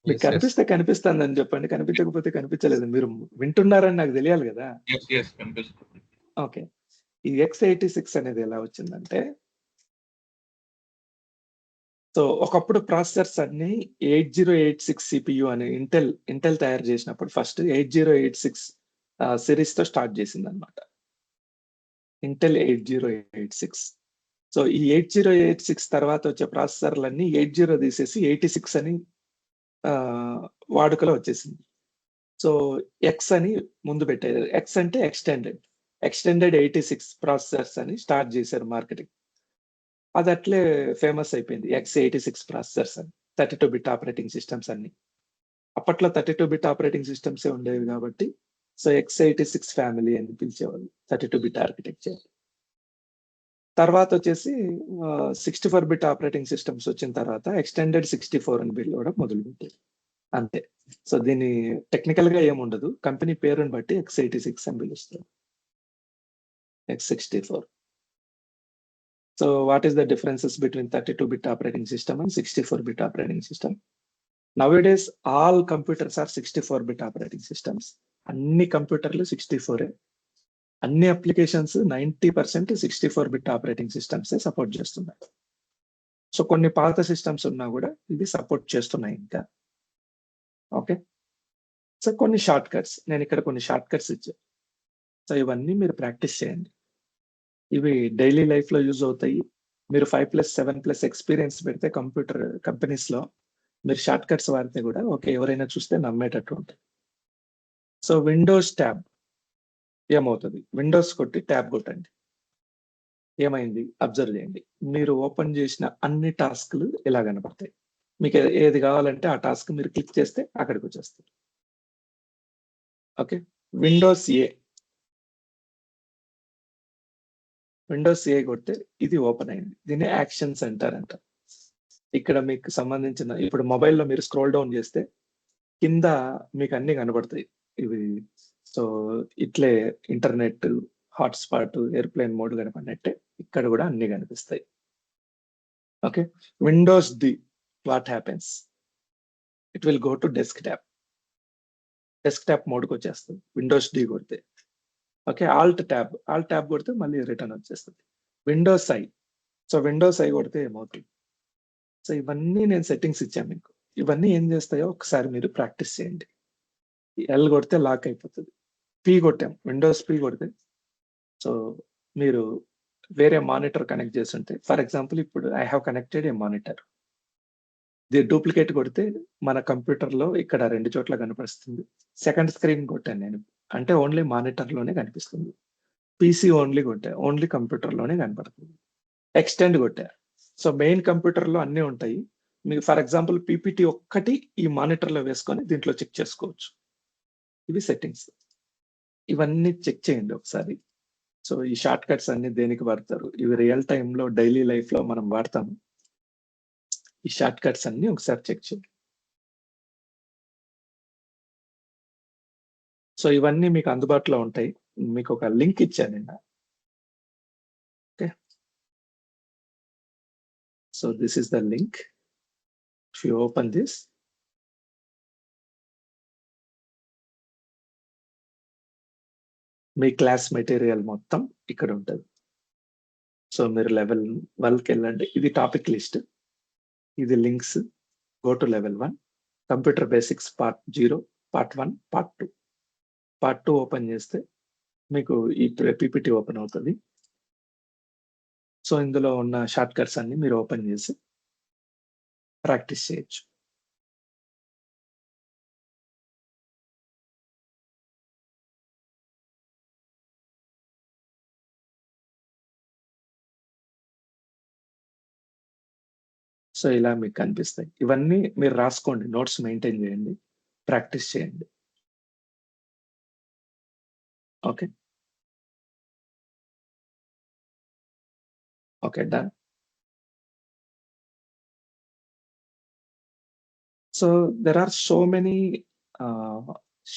మీకు Yes, yes. కనిపిస్తే కనిపిస్తుంది అని చెప్పండి, కనిపించకపోతే కనిపించలేదు. మీరు వింటున్నారని నాకు తెలియాలి కదా. Yes, కనిపిస్తుంది. ఓకే, ఈ x86 అనేది ఎలా వచ్చిందంటే, సో ఒకప్పుడు ప్రాసెసర్స్ అన్ని 8086 CPU అని ఇంటెల్ తయారు చేసినప్పుడు ఫస్ట్ 8086 సిరీస్ తో స్టార్ట్ చేసింది అనమాట, ఇంటెల్ 8086. సో ఈ 8086 తర్వాత వచ్చే ప్రాసెసర్లన్నీ 80 తీసేసి 86 అని వాడుకలో వచ్చేసింది. సో ఎక్స్ అని ముందు పెట్టారు, ఎక్స్ అంటే ఎక్స్టెండెడ్ 86 ప్రాసెసర్స్ అని స్టార్ట్ చేశారు మార్కెటింగ్. అది అట్లే ఫేమస్ అయిపోయింది, x86 ప్రాసెసర్స్ అని. 32-bit ఆపరేటింగ్ సిస్టమ్స్ అన్ని అప్పట్లో 32-bit ఆపరేటింగ్ సిస్టమ్స్ ఉండేవి కాబట్టి సో x86 ఫ్యామిలీ అని పిలిచేవాళ్ళు 32-bit ఆర్కిటెక్చర్. తర్వాత వచ్చేసి 64-bit ఆపరేటింగ్ సిస్టమ్స్ వచ్చిన తర్వాత ఎక్స్టెండెడ్ 64 అని పిలవడం మొదలుపెట్టారు, అంతే. సో దీన్ని టెక్నికల్ గా ఏముండదు, కంపెనీ పేరుని బట్టి x86 అని పిలుస్తారు, x64. So what is the differences between 32-bit operating system and 64-bit operating system? Nowadays all computers are 64-bit operating systems. అన్ని కంప్యూటర్లు 64. అన్ని applications 90% 64-bit operating systems support చేస్తున్నాయి. సో కొన్ని పాత సిస్టమ్స్ ఉన్నా కూడా ఇది సపోర్ట్ చేస్తున్నాయి ఇంకా. ఓకే, సో కొన్ని షార్ట్ కట్స్, నేను ఇక్కడ కొన్ని షార్ట్ కట్స్ ఇచ్చాను. సో ఇవన్నీ మీరు ప్రాక్టీస్ చేయండి, ఇవి డైలీ లైఫ్ లో యూజ్ అవుతాయి. మీరు 5+7+ ఎక్స్పీరియన్స్ పెడితే కంప్యూటర్ కంపెనీస్ లో మీరు షార్ట్ కట్స్ వాడితే కూడా ఓకే ఎవరైనా చూస్తే నమ్మేటట్టు ఉంటుంది. సో విండోస్ ట్యాబ్ ఏమవుతుంది, విండోస్ కొట్టి ట్యాబ్ కొట్టండి, ఏమైంది అబ్జర్వ్ చేయండి. మీరు ఓపెన్ చేసిన అన్ని టాస్క్లు ఇలా కనపడతాయి. మీకు ఏది కావాలంటే ఆ టాస్క్ మీరు క్లిక్ చేస్తే అక్కడికి వచ్చేస్తుంది. ఓకే, విండోస్ ఏ విండోస్ ఏ కొడితే ఇది ఓపెన్ అయింది. దీన్ని యాక్షన్ సెంటర్ అంటారు. ఇక్కడ మీకు సంబంధించిన ఇప్పుడు మొబైల్లో మీరు స్క్రోల్ డౌన్ చేస్తే కింద మీకు అన్ని కనబడతాయి ఇవి. సో ఇట్లే ఇంటర్నెట్, హాట్స్పాట్, ఎయిర్ప్లేన్ మోడ్ కనపడినట్టే ఇక్కడ కూడా అన్ని కనిపిస్తాయి. Okay, Windows D what happens, it will go to desktop. Desktop మోడ్కి వచ్చేస్తుంది విండోస్ డి కొడితే. ఓకే, ఆల్ట్ ట్యాబ్ కొడితే మళ్ళీ రిటర్న్ వచ్చేస్తుంది. Windows I, so Windows I కొడితే ఏమవుతుంది? సో ఇవన్నీ నేను సెట్టింగ్స్ ఇచ్చాను మీకు. ఇవన్నీ ఏం చేస్తాయో ఒకసారి మీరు ప్రాక్టీస్ చేయండి. ఎల్ కొడితే లాక్ అయిపోతుంది. పి కొట్టాం, విండోస్ పి కొడితే సో మీరు వేరే మానిటర్ కనెక్ట్ చేస్తుంటే, ఫర్ ఎగ్జాంపుల్ ఇప్పుడు I have connected A monitor, ఇది డూప్లికేట్ కొడితే మన కంప్యూటర్లో ఇక్కడ 2 చోట్ల కనిపిస్తుంది. సెకండ్ స్క్రీన్ కొట్టాను నేను, అంటే ఓన్లీ మానిటర్లోనే కనిపిస్తుంది. పీసీ ఓన్లీ కొట్టా, ఓన్లీ కంప్యూటర్లోనే కనపడుతుంది. ఎక్స్టెండ్ కొట్టా, సో మెయిన్ కంప్యూటర్లో అన్నీ ఉంటాయి. మీకు ఫర్ ఎగ్జాంపుల్ పీపీటీ ఒక్కటి ఈ మానిటర్లో వేసుకొని దీంట్లో చెక్ చేసుకోవచ్చు. ఇవి సెట్టింగ్స్, ఇవన్నీ చెక్ చేయండి ఒకసారి. సో ఈ షార్ట్ కట్స్ అన్ని దేనికి వాడతారు? ఇవి రియల్ టైంలో డైలీ లైఫ్లో మనం వాడతాము. ఈ షార్ట్ కట్స్ అన్ని ఒకసారి చెక్ చేయండి. సో ఇవన్నీ మీకు అందుబాటులో ఉంటాయి. మీకు ఒక లింక్ ఇచ్చాను నిన్న. Okay, so this is the link. If you open this, me class material మొత్తం ఇక్కడ ఉంటుంది. సో మీరు లెవెల్ 1కి వెళ్ళండి. ఇది టాపిక్ లిస్ట్, ఇది links. Go to level 1, computer basics part 0, part 1, part 2. Part 2 open చేస్తే మీకు ఈ పీపీటీ ఓపెన్ అవుతుంది. సో ఇందులో ఉన్న షార్ట్ కట్స్ అన్ని మీరు ఓపెన్ చేసి ప్రాక్టీస్ చేయొచ్చు. సో ఇలా మీకు కనిపిస్తాయి. ఇవన్నీ మీరు రాసుకోండి, నోట్స్ మెయింటైన్ చేయండి, ప్రాక్టీస్ చేయండి. Okay okay, done. So there are so many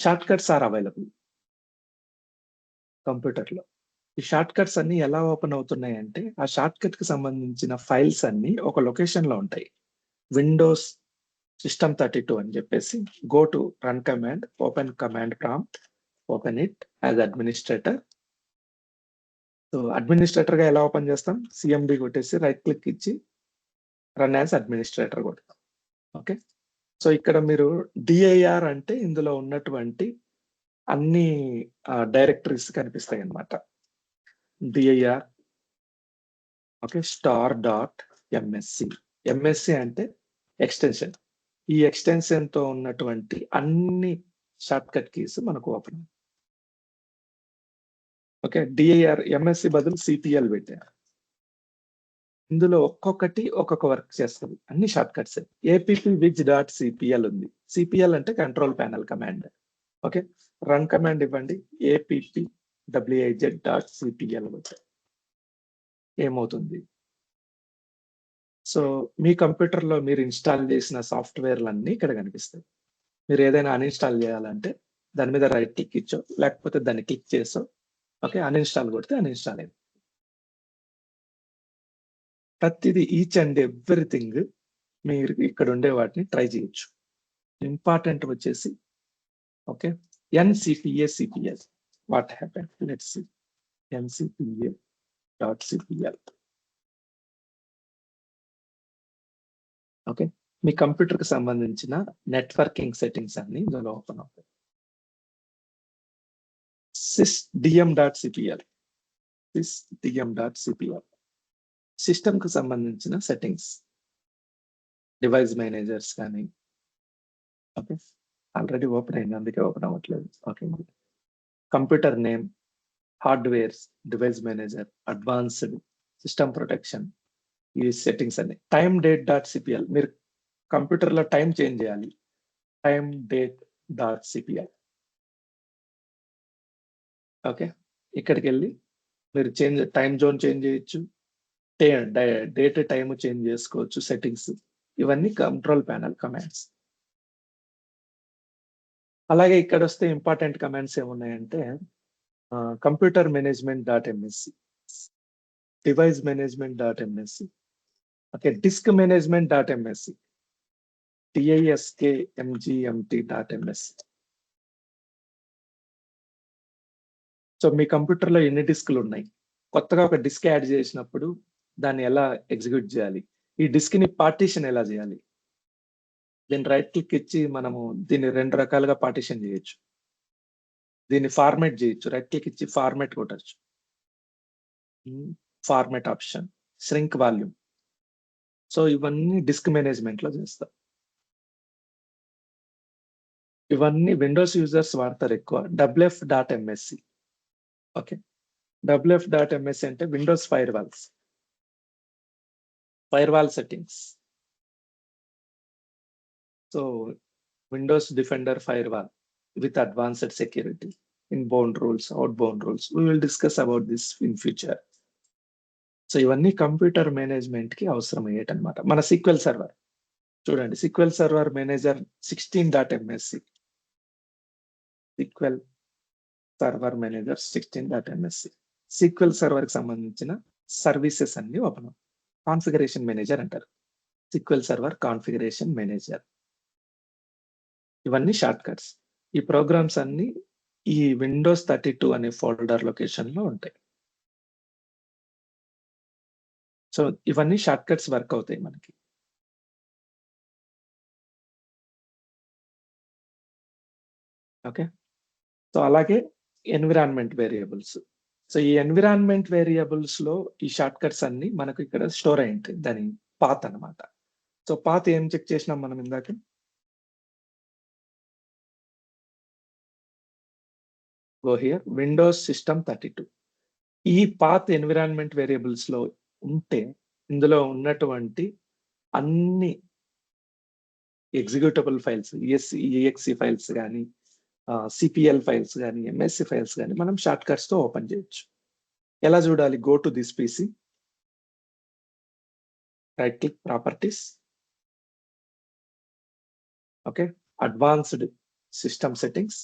shortcuts are available కంప్యూటర్లో. ఈ షార్ట్ కట్స్ అన్ని ఎలా ఓపెన్ అవుతున్నాయి అంటే, ఆ షార్ట్ కట్ కి సంబంధించిన ఫైల్స్ అన్ని ఒక లొకేషన్ లో ఉంటాయి. విండోస్ సిస్టమ్ 32 అని చెప్పేసి go to run command, open command prompt, open it as administrator. So administrator గా ఎలా ఓపెన్ చేస్తాం? సిఎండి కొట్టేసి రైట్ క్లిక్ ఇచ్చి రన్ యాజ్ అడ్మినిస్ట్రేటర్ కొడతాం. ఓకే, సో ఇక్కడ మీరు డిఐఆర్ అంటే ఇందులో ఉన్నటువంటి అన్ని డైరెక్టరీస్ కనిపిస్తాయి అన్నమాట. DIR, okay, star.msc. ఎంఎస్సి అంటే ఎక్స్టెన్షన్. ఈ ఎక్స్టెన్షన్ తో ఉన్నటువంటి అన్ని షార్ట్ కట్ కీస్ మనకు ఓపెన్. ఓకే, డిఐఆర్ ఎంఎస్సి బదులు సిపిఎల్ పెట్టారు. ఇందులో ఒక్కొక్కటి ఒక్కొక్క వర్క్ చేస్తుంది, అన్ని షార్ట్ కట్స్. AppWidget.cpl ఉంది. సిపిఎల్ అంటే control panel command. Okay, run command ఇవ్వండి, AppWidget.cpl ఏమవుతుంది? సో మీ కంప్యూటర్లో మీరు ఇన్స్టాల్ చేసిన సాఫ్ట్వేర్లు అన్నీ ఇక్కడ కనిపిస్తాయి. మీరు ఏదైనా అన్ఇన్స్టాల్ చేయాలంటే దాని మీద రైట్ క్లిక్ ఇచ్చో, లేకపోతే దాన్ని క్లిక్ చేసో, ఓకే, అన్ఇన్స్టాల్ కొడితే అన్ఇన్స్టాల్ అయింది. ప్రతిదీ, ఈచ్ అండ్ ఎవ్రీథింగ్ మీరు ఇక్కడ ఉండే వాటిని ట్రై చేయొచ్చు. ఇంపార్టెంట్ వచ్చేసి okay, NCPA/CPL. What happen? Let's see. NCPA.cpl. Okay, మీ కంప్యూటర్ కి సంబంధించిన నెట్వర్కింగ్ సెట్టింగ్స్ అన్ని ఇందులో ఓపెన్ అవుతాయి. sysdm.cpl, సిస్టమ్ కు సంబంధించిన సెట్టింగ్స్, డివైస్ మేనేజర్స్ కానీ. ఓకే, ఆల్రెడీ ఓపెన్ అయింది, అందుకే ఓపెన్ అవ్వట్లేదు. Okay, computer name, hardwares, device manager, advanced, system protection, ఈ సెట్టింగ్స్ అన్ని. timedate.cpl, మీరు కంప్యూటర్లో టైం చేంజ్ చేయాలి. timedate.cpl. ఓకే, ఇక్కడికి వెళ్ళి మీరు టైం జోన్ చేంజ్ చేయొచ్చు, డేట్ టైం చేంజ్ చేసుకోవచ్చు, సెట్టింగ్స్. ఇవన్నీ కంట్రోల్ ప్యానల్ కమాండ్స్. అలాగే ఇక్కడ వస్తే ఇంపార్టెంట్ కమాండ్స్ ఏమున్నాయంటే computer management dot MSC, device management dot MSC, okay, disk management dot MSC, diskmgmt dot MSC. So మీ కంప్యూటర్లో ఎన్ని డిస్క్లు ఉన్నాయి, కొత్తగా ఒక డిస్క్ యాడ్ చేసినప్పుడు దాన్ని ఎలా ఎగ్జిక్యూట్ చేయాలి, ఈ డిస్క్ ని పార్టీషన్ ఎలా చేయాలి, దీన్ని రైట్ క్లిక్ ఇచ్చి మనము దీన్ని 2 రకాలుగా పార్టీషన్ చేయొచ్చు. దీన్ని ఫార్మాట్ చేయొచ్చు, రైట్ క్లిక్ ఇచ్చి ఫార్మాట్ కొట్టచ్చు, format option, shrink volume. So ఇవన్నీ డిస్క్ మేనేజ్మెంట్ లో చేస్తాం. ఇవన్నీ విండోస్ యూజర్స్ వాడతారు ఎక్కువ. wf.msc, ఓకే, wf.msc అంటే Windows fire wall settings. So Windows defender fire wall with advanced security, inbound rules, outbound rules. We will discuss about this in future. So ఇవన్నీ computer management కి అవసరం అయ్యేటన్నమాట. మన SQL server చూడండి, SQL server manager 16.msc, SQL server manager 16.msc. SQL server కి సంబంధించిన services అన్ని open. Configuration manager అంటారు, SQL server configuration manager. ఇవన్నీ షార్ట్ కట్స్. ఈ ప్రోగ్రామ్స్ అన్ని ఈ విండోస్ 32 అనే ఫోల్డర్ లొకేషన్ లో ఉంటాయి. సో ఇవన్నీ షార్ట్ కట్స్ వర్క్ అవుతాయి మనకి. ఓకే, సో అలాగే ఎన్విరాన్మెంట్ వేరియబుల్స్. సో ఈ ఎన్విరాన్మెంట్ వేరియబుల్స్ లో ఈ షార్ట్ కట్స్ అన్ని మనకు ఇక్కడ స్టోర్ అయి ఉంటాయి. దాని పాత్ అన్నమాట. సో పాత్ ఏం చెక్ చేసినాం మనం ఇందాక, గో హియర్, విండోస్ సిస్టమ్ 32. ఈ పాత్ ఎన్విరాన్మెంట్ వేరియబుల్స్ లో ఉంటే ఇందులో ఉన్నటువంటి అన్ని ఎగ్జిక్యూటబుల్ ఫైల్స్, exe ఫైల్స్ కానీ, సిపిఎల్ ఫైల్స్ కానీ, ఎంఎస్సి ఫైల్స్ కానీ మనం షార్ట్ కట్స్ తో ఓపెన్ చేయొచ్చు. ఎలా చూడాలి, go to this PC, right click, properties, okay, advanced system settings.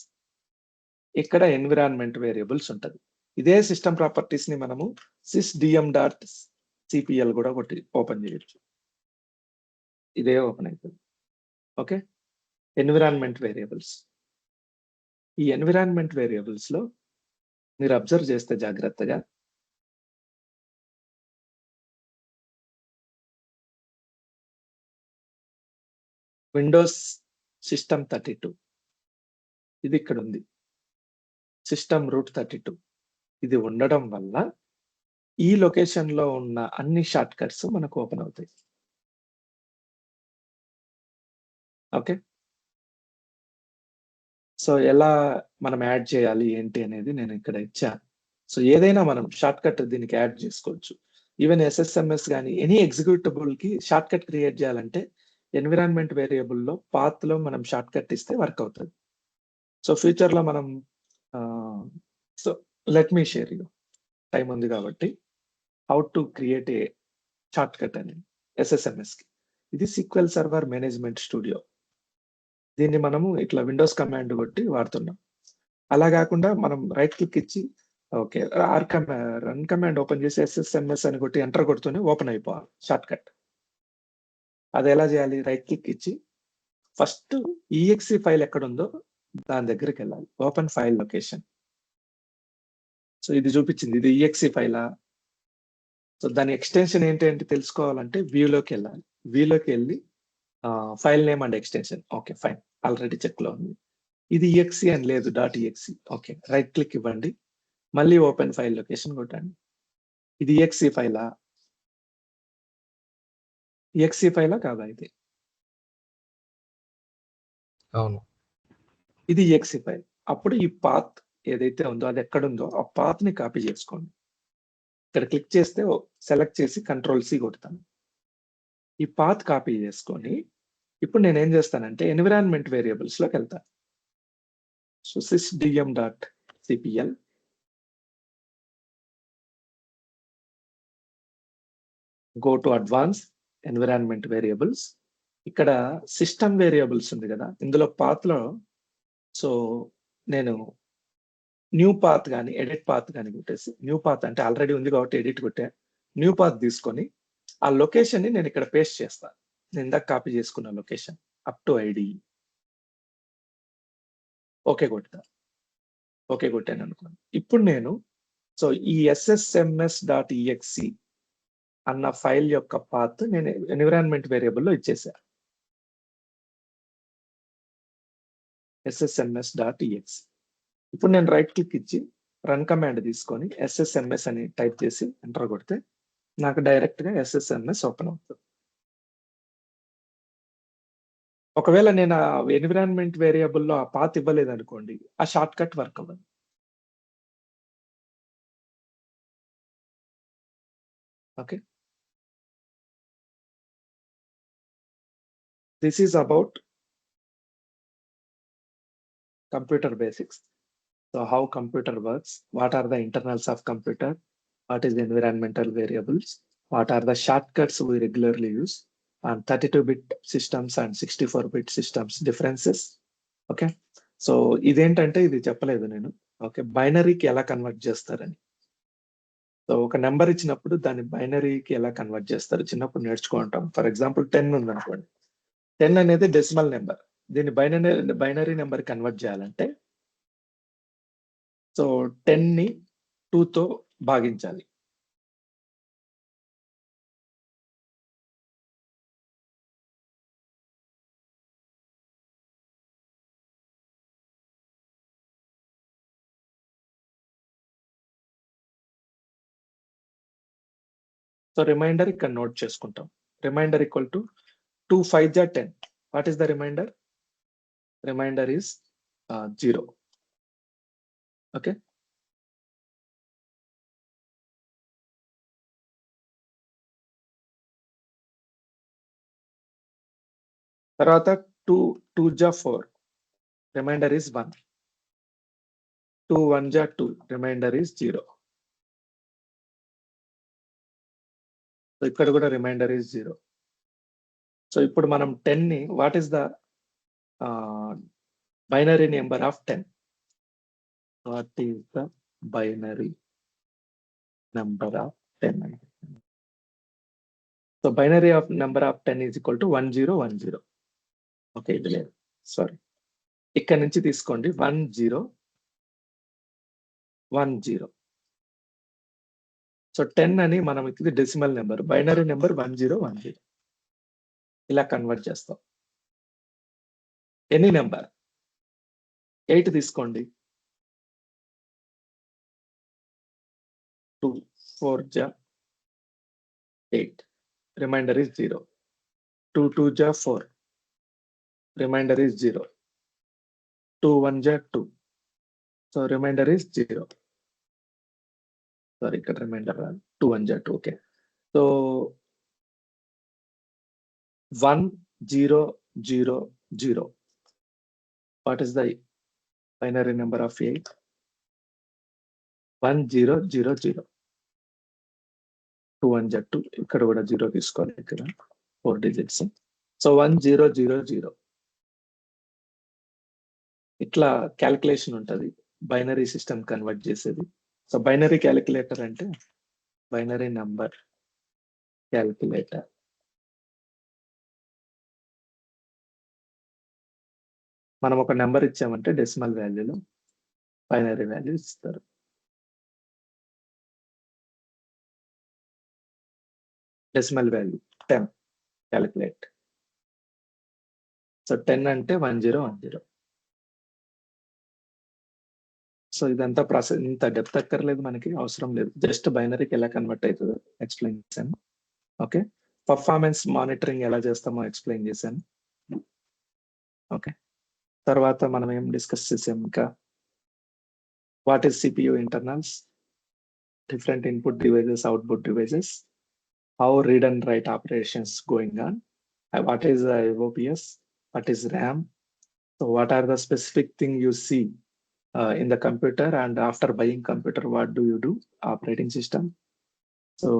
ఇక్కడ ఎన్విరాన్మెంట్ వేరియబుల్స్ ఉంటుంది. ఇదే సిస్టమ్ ప్రాపర్టీస్ ని మనము sysdm.cpl కూడా ఒకటి ఓపెన్ చేయొచ్చు. ఇదే ఓపెన్ అవుతుంది. Okay, environment variables. ఈ ఎన్విరాన్మెంట్ వేరియబుల్స్ లో మీరు అబ్జర్వ్ చేస్తే జాగ్రత్తగా విండోస్ సిస్టమ్ 32 ఇది ఇక్కడ ఉంది, సిస్టమ్ రూట్ 32 ఇది ఉండడం వల్ల ఈ లొకేషన్ లో ఉన్న అన్ని షార్ట్ కట్స్ మనకు ఓపెన్ అవుతాయి. ఓకే, సో ఎలా మనం యాడ్ చేయాలి ఏంటి అనేది నేను ఇక్కడ ఇచ్చాను. సో ఏదైనా మనం షార్ట్ కట్ దీనికి యాడ్ చేసుకోవచ్చు. ఈవెన్ SSMS కానీ ఎనీ ఎగ్జిక్యూటబుల్ కి షార్ట్ కట్ క్రియేట్ చేయాలంటే ఎన్విరాన్మెంట్ వేరియబుల్ లో పాత్ లో మనం షార్ట్ కట్ ఇస్తే వర్క్ అవుతుంది. సో ఫ్యూచర్ లో మనం so let me share you, time ఉంది కాబట్టి, how to create a short cut అనేది SSMS కి. ఇది SQL సర్వర్ మేనేజ్మెంట్ స్టూడియో. దీన్ని మనము ఇట్లా విండోస్ కమాండ్ కొట్టి వాడుతున్నాం. అలా కాకుండా మనం రైట్ క్లిక్ ఇచ్చి ఓకే రన్ కమాండ్ ఓపెన్ చేసి SSMS అని కొట్టి ఎంటర్ కొడుతూనే ఓపెన్ అయిపోవాలి షార్ట్ కట్. అది ఎలా చేయాలి, రైట్ క్లిక్ ఇచ్చి ఫస్ట్ exe ఫైల్ ఎక్కడుందో దాని దగ్గరికి వెళ్ళాలి, ఓపెన్ ఫైల్ లొకేషన్. సో ఇది చూపించింది, ఇది exe ఫైలా. సో దాని ఎక్స్టెన్షన్ ఏంటి తెలుసుకోవాలంటే వ్యూలోకి వెళ్ళాలి. వ్యూలోకి వెళ్ళి file name and extension, okay fine, already check లో ఉంది. ఇది exe అని లేదు, .exe, ఓకే రైట్ క్లిక్ ఇవ్వండి, మళ్ళీ ఓపెన్ ఫైల్ లొకేషన్ కొట్టండి. ఇది exe ఫైలా, exe ఫైలా కాదా, ఇది అవును, ఇది exe ఫైల్. అప్పుడు ఈ పాత్ ఏదైతే ఉందో అది ఎక్కడుందో ఆ పాత్ ని కాపీ చేసుకోండి. ఇక్కడ క్లిక్ చేస్తే సెలెక్ట్ చేసి Ctrl+C కొడతాను. ఈ పాత్ కాపీ చేసుకొని ఇప్పుడు నేను ఏం చేస్తానంటే ఎన్విరాన్మెంట్ వేరియబుల్స్ లోకి వెళ్తాను. So sysdm.cpl go to advance environment variables. ఇక్కడ సిస్టమ్ వేరియబుల్స్ ఉంది కదా, ఇందులో పాత్లో సో నేను న్యూ పాత్ కానీ ఎడిట్ పాత్ కానీ కొట్టేసి, న్యూ పాత్ అంటే ఆల్రెడీ ఉంది కాబట్టి ఎడిట్ కొట్టే, న్యూ పాత్ తీసుకొని ఆ లొకేషన్ ని నేను ఇక్కడ పేస్ట్ చేస్తాను. నేను ఇందాక కాపీ చేసుకున్న location up to ID. Okay కొట్టా, ఓకే కొట్టాను అనుకోండి. ఇప్పుడు నేను సో ఈ ssms.exe అన్న ఫైల్ యొక్క పాత్ నేను ఎన్విరాన్మెంట్ వేరియబుల్లో ఇచ్చేసా. ssms.exe. ఇప్పుడు నేను రైట్ క్లిక్ ఇచ్చి రన్ కమాండ్ తీసుకొని SSMS అని టైప్ చేసి ఎంటర్ కొడితే నాకు డైరెక్ట్ గా SSMS ఓపెన్ అవుతుంది. ఒకవేళ నేను ఆ ఎన్విరాన్మెంట్ వేరియబుల్లో ఆ పాత్ ఇవ్వలేదు అనుకోండి, ఆ షార్ట్ కట్ వర్క్ అవ్వదు. Okay, this is about computer basics. So how computer works, what are the internals of computer, what is the environmental variables, what are the shortcuts we regularly use, and 32-bit systems and 64-bit systems differences. Okay, so ఇదేంటంటే ఇది చెప్పలేదు నేను. Okay, బైనరీకి ఎలా convert చేస్తారని. So ఒక number ఇచ్చినప్పుడు దాన్ని బైనరీకి ఎలా కన్వర్ట్ చేస్తారు చిన్నప్పుడు నేర్చుకుంటాం. ఫర్ ఎగ్జాంపుల్ 10 ఉంది అనుకోండి, 10 అనేది డెసిమల్ నెంబర్. దీన్ని బైనరీ నెంబర్ కన్వర్ట్ చేయాలంటే సో 10 ని 2తో భాగించాలి. సో రిమైండర్ ఇక్కడ నోట్ చేసుకుంటాం. రిమైండర్ ఈక్వల్ టు 2 5 జా 10. What is the remainder? Remainder is 0. Okay, తర్వాత 2 జా 4, రిమైండర్ ఈస్ 1. 2 1 జా 2, రిమైండర్ ఈస్ 0. సో ఇక్కడ కూడా రిమైండర్ ఈస్ 0. సో ఇప్పుడు మనం 10 ని, what is the binary number of 10? What is the binary number of 10? So binary of number of 10 is equal to 1010. Okay, ఇది లేదు, సారీ. ఇక్కడ నుంచి తీసుకోండి 1010. సో 10 అని మనం ఇది డెసిమల్ నెంబర్, బైనరీ నెంబర్ 1010. ఇలా కన్వర్ట్ చేస్తాం. ఎనీ నెంబర్ 8 తీసుకోండి, 2 4 జా 8, రిమైండర్ ఈస్ 0. 2 2 జా 4, రిమైండర్ ఈస్ 0. 2 1 జా 2, సో రిమైండర్ ఈస్ 0. సారీ, ఇక్కడ రిమైండర్ 2 1 జా 2. Okay, so 1 0 0 0. What is the binary number of 8? 1 0 0 0. 2 1 జా 2, ఇక్కడ కూడా 0 తీసుకోవాలి, ఇక్కడ 4 డిజిట్స్. సో 1 0 0 0. ఇట్లా క్యాలిక్యులేషన్ ఉంటుంది బైనరీ సిస్టమ్ కన్వర్ట్ చేసేది. సో బైనరీ క్యాలిక్యులేటర్ అంటే బైనరీ నంబర్ క్యాలిక్యులేటర్. మనం ఒక నెంబర్ ఇచ్చామంటే డెసిమల్ వాల్యూలో బైనరీ వాల్యూ ఇస్తారు. Decimal value 10 calculate. సో 10 అంటే 1010. సో ఇదంతా ప్రాసెస్, ఇంత డెప్త్ అక్కర్లేదు, మనకి అవసరం లేదు. జస్ట్ బైనరీకి ఎలా కన్వర్ట్ అవుతుందో ఎక్స్ప్లెయిన్ చేశాను. ఓకే, పర్ఫార్మెన్స్ మానిటరింగ్ ఎలా చేస్తామో ఎక్స్ప్లెయిన్ చేశాను. ఓకే, తర్వాత మనం ఏం డిస్కస్ చేసాం ఇంకా, what is CPU internals, different input devices, output devices, how read and write operations going on, what is the OPS, what is RAM, so what are the specific thing you see in the computer, and after buying computer what do you do, operating system. So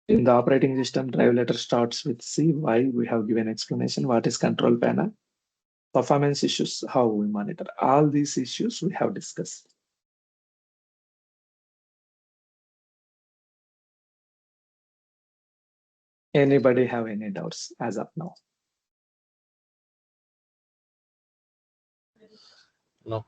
In the operating system, drive letter starts with C. Why? We have given explanation. What is control panel? Performance issues, how we monitor. All these issues we have discussed. Anybody have any doubts as of now? No.